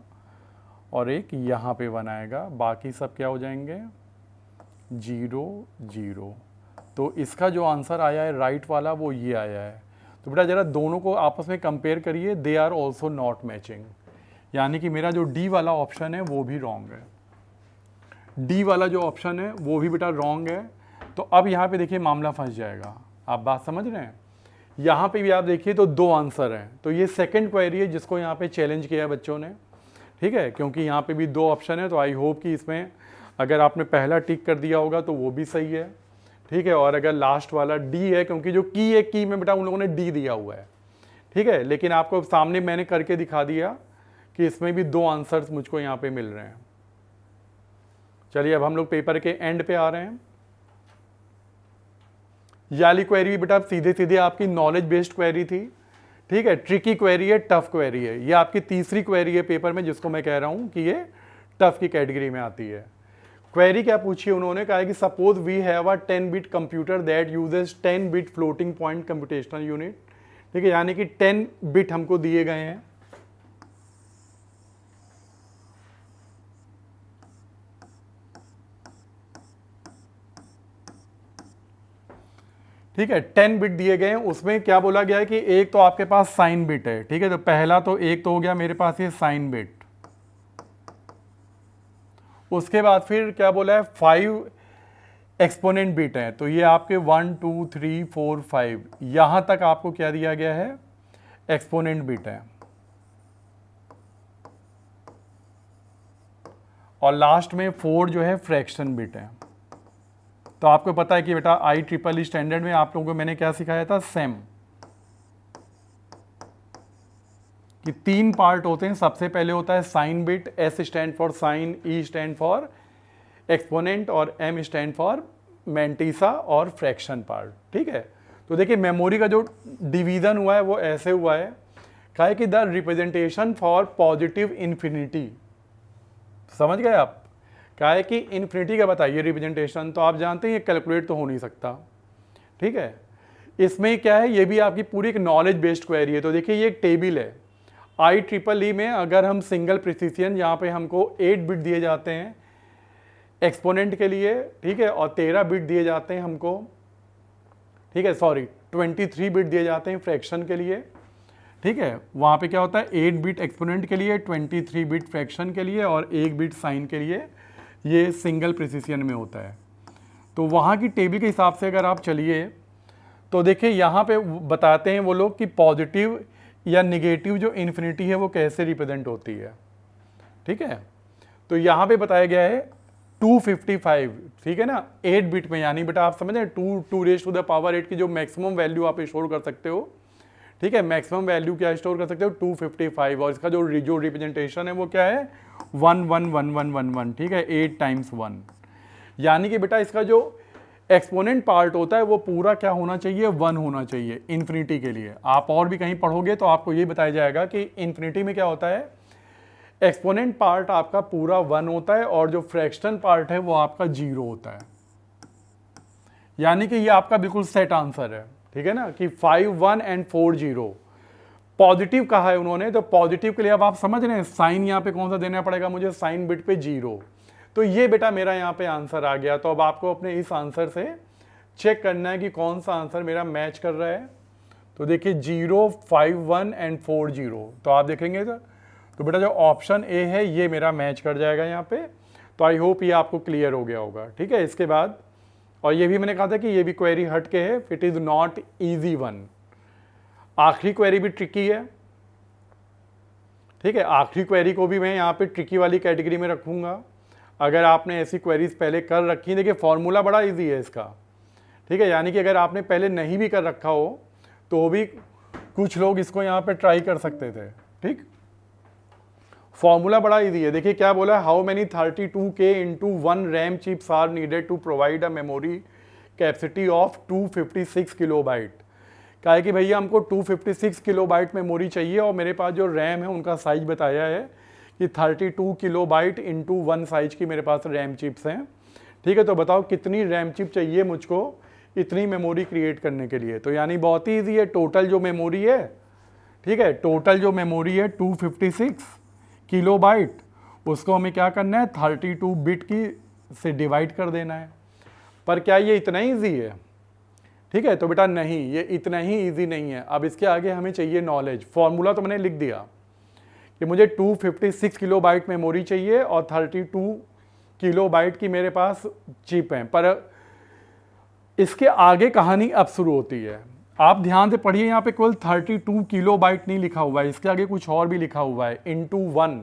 और एक यहाँ पे 1 आएगा, बाकी सब क्या हो जाएंगे 0 0। तो इसका जो आंसर आया है राइट वाला वो ये आया है। तो बेटा ज़रा दोनों को आपस में कंपेयर करिए, they are also not matching, यानी कि मेरा जो डी वाला ऑप्शन है वो भी रॉन्ग है, डी वाला जो ऑप्शन है वो भी बेटा रॉन्ग है। तो अब यहाँ पे देखिए मामला फंस जाएगा, आप बात समझ रहे हैं। यहाँ पे भी आप देखिए तो 2 आंसर हैं, तो ये सेकंड क्वेरी है जिसको यहाँ पे चैलेंज किया है बच्चों ने, ठीक है, क्योंकि यहाँ पे भी 2 ऑप्शन है। तो आई होप कि इसमें अगर आपने पहला टिक कर दिया होगा तो वो भी सही है, ठीक है। और अगर लास्ट वाला डी है, क्योंकि जो की है की में बेटा उन लोगों ने डी दिया हुआ है, ठीक है, लेकिन आपको सामने मैंने करके दिखा दिया कि इसमें भी 2 आंसर्स मुझको यहाँ पे मिल रहे हैं। चलिए अब हम लोग पेपर के एंड पे आ रहे हैं। ये वाली क्वेरी बेटा सीधे सीधे आपकी नॉलेज बेस्ड क्वेरी थी, ठीक है, ट्रिकी क्वेरी है, टफ क्वेरी है। ये आपकी तीसरी क्वेरी है पेपर में जिसको मैं कह रहा हूं कि ये टफ की कैटेगरी में आती है। क्वेरी क्या पूछी उन्होंने, कहा कि suppose we have a 10 bit computer that uses 10 bit floating point computational unit, ठीक है, यानी कि 10 बिट हमको दिए गए हैं, ठीक है, 10 बिट दिए गए हैं। उसमें क्या बोला गया है कि एक तो आपके पास साइन बिट है, ठीक है, तो पहला तो एक तो हो गया मेरे पास ये साइन बिट। उसके बाद फिर क्या बोला है 5 एक्सपोनेंट बिट है, तो ये आपके 1 2 3 4 5 यहां तक आपको क्या दिया गया है एक्सपोनेंट बिट है। और लास्ट में 4 जो है फ्रैक्शन बिट है। तो आपको पता है कि बेटा IEEE स्टैंडर्ड में आप लोगों को मैंने क्या सिखाया था, सेम, कि 3 पार्ट होते हैं। सबसे पहले होता है sign bit, S stand for sign, E stand for exponent और M स्टैंड फॉर मैंटीसा और फ्रैक्शन पार्ट, ठीक है। तो देखिए मेमोरी का जो डिवीजन हुआ है वो ऐसे हुआ है, कहा है कि the representation for positive infinity, समझ गए आप, कहा है कि इन्फिनिटी का बताइए रिप्रेजेंटेशन, तो आप जानते हैं ये कैलकुलेट तो हो नहीं सकता, ठीक है। इसमें क्या है, ये भी आपकी पूरी एक नॉलेज बेस्ड क्वेरी है। तो देखिए ये एक टेबल है IEEE में, अगर हम सिंगल प्रिसिशन यहाँ पे हमको 8 बिट दिए जाते हैं एक्सपोनेंट के लिए, ठीक है, और 13 बिट दिए जाते हैं हमको, ठीक है, सॉरी 23 बिट दिए जाते हैं फ्रैक्शन के लिए, ठीक है। वहाँ पे क्या होता है 8 बिट एक्सपोनेंट के लिए, 23 बिट फ्रैक्शन के लिए और 1 बिट साइन के लिए, ये सिंगल प्रिसिशन में होता है। तो वहाँ की टेबल के हिसाब से अगर आप चलिए तो देखिए यहाँ पे बताते हैं वो लोग कि पॉजिटिव या निगेटिव जो इन्फिनिटी है वो कैसे रिप्रेजेंट होती है, ठीक है। तो यहाँ पे बताया गया है 255, ठीक है ना, 8 बिट में, यानी बेटा आप समझ रहे हैं 2 रेज़ टू द पावर 8 की जो मैक्सिमम वैल्यू आप स्टोर कर सकते हो, ठीक है, मैक्सिमम वैल्यू क्या स्टोर कर सकते हो 255, और इसका जो रिप्रेजेंटेशन है वो क्या है 1 1 1 1 1 1, ठीक है, 8 टाइम्स 1, यानी कि बेटा इसका जो एक्सपोनेंट पार्ट होता है वो पूरा क्या होना चाहिए 1 होना चाहिए इन्फिनिटी के लिए। आप और भी कहीं पढ़ोगे तो आपको ये बताया जाएगा कि इन्फिनिटी में क्या होता है, एक्सपोनेंट पार्ट आपका पूरा 1 होता है और जो फ्रैक्शन पार्ट है वो आपका 0 होता है, यानी कि ये आपका बिल्कुल सेट आंसर है, ठीक है ना, कि 5 1 एंड 4 0। पॉजिटिव कहा है उन्होंने, तो पॉजिटिव के लिए अब आप समझ रहे हैं साइन यहाँ पे कौन सा देना पड़ेगा मुझे, साइन बिट पे 0। तो ये बेटा मेरा यहाँ पे आंसर आ गया। तो अब आपको अपने इस आंसर से चेक करना है कि कौन सा आंसर मेरा मैच कर रहा है। तो देखिए 0 5 1 एंड 4 0, तो आप देखेंगे तो बेटा जो ऑप्शन ए है ये मेरा मैच कर जाएगा यहाँ पे। तो आई होप ये आपको क्लियर हो गया होगा, ठीक है। इसके बाद और ये भी मैंने कहा था कि ये भी क्वेरी हट के है, it is not easy one. आखिरी क्वेरी भी ट्रिकी है, ठीक है, आखिरी क्वेरी को भी मैं यहाँ पे ट्रिकी वाली कैटेगरी में रखूँगा। अगर आपने ऐसी क्वेरीज पहले कर रखी, देखिए फॉर्मूला बड़ा इजी है इसका, ठीक है, यानी कि अगर आपने पहले नहीं भी कर रखा हो तो भी कुछ लोग इसको यहाँ पे ट्राई कर सकते थे, ठीक। फॉर्मूला बड़ा इजी है, देखिए क्या बोला, how many 32K into 1 RAM chips are needed to provide a memory capacity of 256 kilobyte. कहा है कि भैया हमको 256 किलोबाइट मेमोरी चाहिए और मेरे पास जो रैम है उनका साइज बताया है कि 32 किलोबाइट इंटू 1 साइज की मेरे पास रैम चिप्स हैं, ठीक है। तो बताओ कितनी रैम चिप चाहिए मुझको इतनी मेमोरी क्रिएट करने के लिए। तो यानी बहुत ही ईजी है, टोटल जो मेमोरी है, ठीक है, टोटल जो मेमोरी है 256 किलोबाइट, उसको हमें क्या करना है 32 बिट की से डिवाइड कर देना है। पर क्या ये इतना ही ईजी है, ठीक है, तो बेटा नहीं, ये इतना ही ईजी नहीं है। अब इसके आगे हमें चाहिए नॉलेज। फॉर्मूला तो मैंने लिख दिया कि मुझे 256 किलोबाइट मेमोरी चाहिए और 32 किलोबाइट की मेरे पास चिप है, पर इसके आगे कहानी अब शुरू होती है। आप ध्यान से पढ़िए, यहाँ पे केवल 32 किलोबाइट नहीं लिखा हुआ है, इसके आगे कुछ और भी लिखा हुआ है, इंटू 1।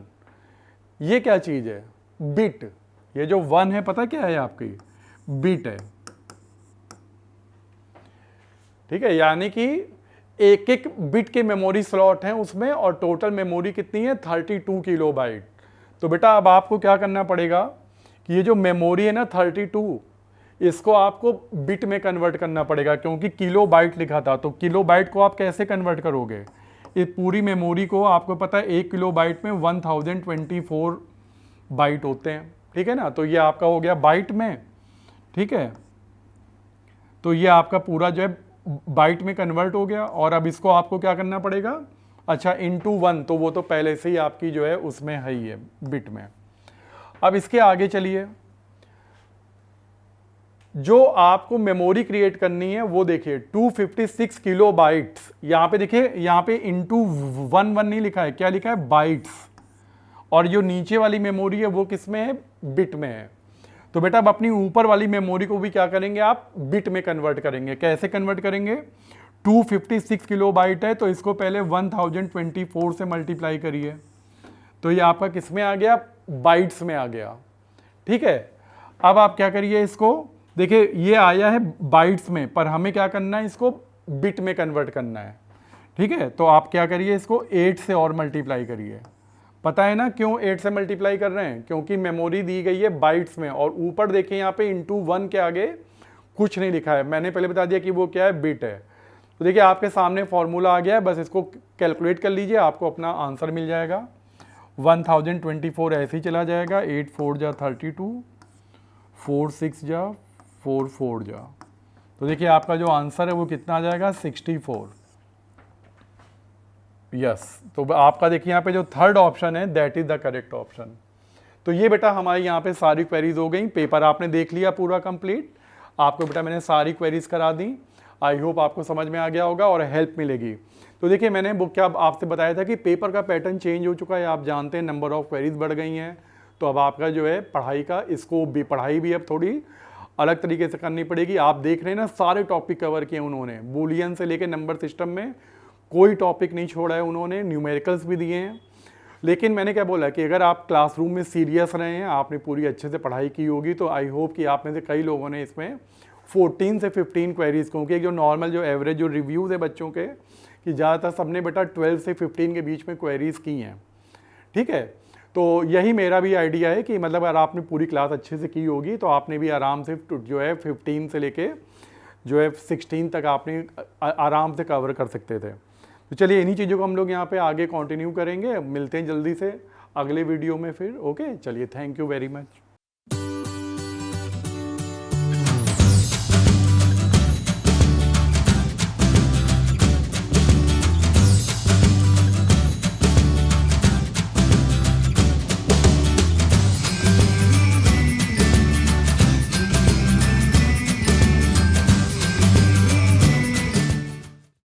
ये क्या चीज है, बिट। ये जो 1 है पता क्या है आपकी, बिट है, ठीक है, यानी कि एक एक बिट के मेमोरी स्लॉट हैं उसमें और टोटल मेमोरी कितनी है 32 किलोबाइट। तो बेटा अब आपको क्या करना पड़ेगा कि ये जो मेमोरी है ना 32, इसको आपको बिट में कन्वर्ट करना पड़ेगा, क्योंकि किलोबाइट लिखा था। तो किलोबाइट को आप कैसे कन्वर्ट करोगे, इस पूरी मेमोरी को आपको पता है 1 किलोबाइट में 1024 बाइट होते हैं, ठीक है ना। तो ये आपका हो गया बाइट में, ठीक है, तो ये आपका पूरा जो है बाइट में कन्वर्ट हो गया। और अब इसको आपको क्या करना पड़ेगा, अच्छा इंटू 1, तो वो तो पहले से ही आपकी जो है उसमें है ही है बिट में। अब इसके आगे चलिए, जो आपको मेमोरी क्रिएट करनी है वो देखिए 256 किलो बाइट्स। यहाँ पे देखिए, यहाँ पे इंटू 1 नहीं लिखा है, क्या लिखा है बाइट्स, और जो नीचे वाली मेमोरी है वो किस में है, बिट में है। तो बेटा अब अपनी ऊपर वाली मेमोरी को भी क्या करेंगे आप, बिट में कन्वर्ट करेंगे। कैसे कन्वर्ट करेंगे, 256 किलो बाइट है तो इसको पहले 1024 से मल्टीप्लाई करिए, तो ये आपका किस में आ गया, बाइट्स में आ गया, ठीक है। अब आप क्या करिए, इसको देखिए ये आया है बाइट्स में, पर हमें क्या करना है, इसको बिट में कन्वर्ट करना है, ठीक है। तो आप क्या करिए, इसको 8 से और मल्टीप्लाई करिए। पता है ना क्यों 8 से मल्टीप्लाई कर रहे हैं, क्योंकि मेमोरी दी गई है बाइट्स में, और ऊपर देखिए यहाँ पे इंटू 1 के आगे कुछ नहीं लिखा है, मैंने पहले बता दिया कि वो क्या है, बिट है। तो देखिए आपके सामने फॉर्मूला आ गया है, बस इसको कैलकुलेट कर लीजिए, आपको अपना आंसर मिल जाएगा। 1024 ऐसे ही चला जाएगा, 8 4 जा 32, 4 6 जा 4 4 जा, तो देखिए आपका जो आंसर है वो कितना आ जाएगा, 64। यस, तो आपका देखिए यहाँ पे जो थर्ड ऑप्शन है that is the correct option. तो ये बेटा हमारी यहाँ पे सारी क्वेरीज हो गई, पेपर आपने देख लिया पूरा कंप्लीट, आपको बेटा मैंने सारी क्वेरीज करा दी। आई होप आपको समझ में आ गया होगा और हेल्प मिलेगी। तो देखिए मैंने बुक क्या आपसे बताया था कि पेपर का पैटर्न चेंज हो चुका है, आप जानते हैं नंबर ऑफ क्वेरीज बढ़ गई हैं, तो अब आपका जो है पढ़ाई का स्कोप भी, पढ़ाई भी अब थोड़ी अलग तरीके से करनी पड़ेगी। आप देख रहे हैं ना सारे टॉपिक कवर किए उन्होंने, बूलियन से लेकर नंबर सिस्टम में कोई टॉपिक नहीं छोड़ा है उन्होंने, न्यूमेरिकल्स भी दिए हैं। लेकिन मैंने क्या बोला कि अगर आप क्लासरूम में सीरियस रहे हैं, आपने पूरी अच्छे से पढ़ाई की होगी, तो आई होप कि आप में से कई लोगों ने इसमें 14 से 15 क्वेरीज, क्योंकि जो नॉर्मल जो एवरेज जो रिव्यूज़ है बच्चों के, कि ज़्यादातर सबने बेटा 12 से 15 के बीच में क्वेरीज की हैं, ठीक है। तो यही मेरा भी आइडिया है कि मतलब अगर आपने पूरी क्लास अच्छे से की होगी तो आपने भी आराम से जो है 15 से लेके जो है 16 तक आपने आराम से कवर कर सकते थे। तो चलिए इन्हीं चीज़ों को हम लोग यहाँ पे आगे कंटिन्यू करेंगे, मिलते हैं जल्दी से अगले वीडियो में फिर। ओके, चलिए, थैंक यू वेरी मच।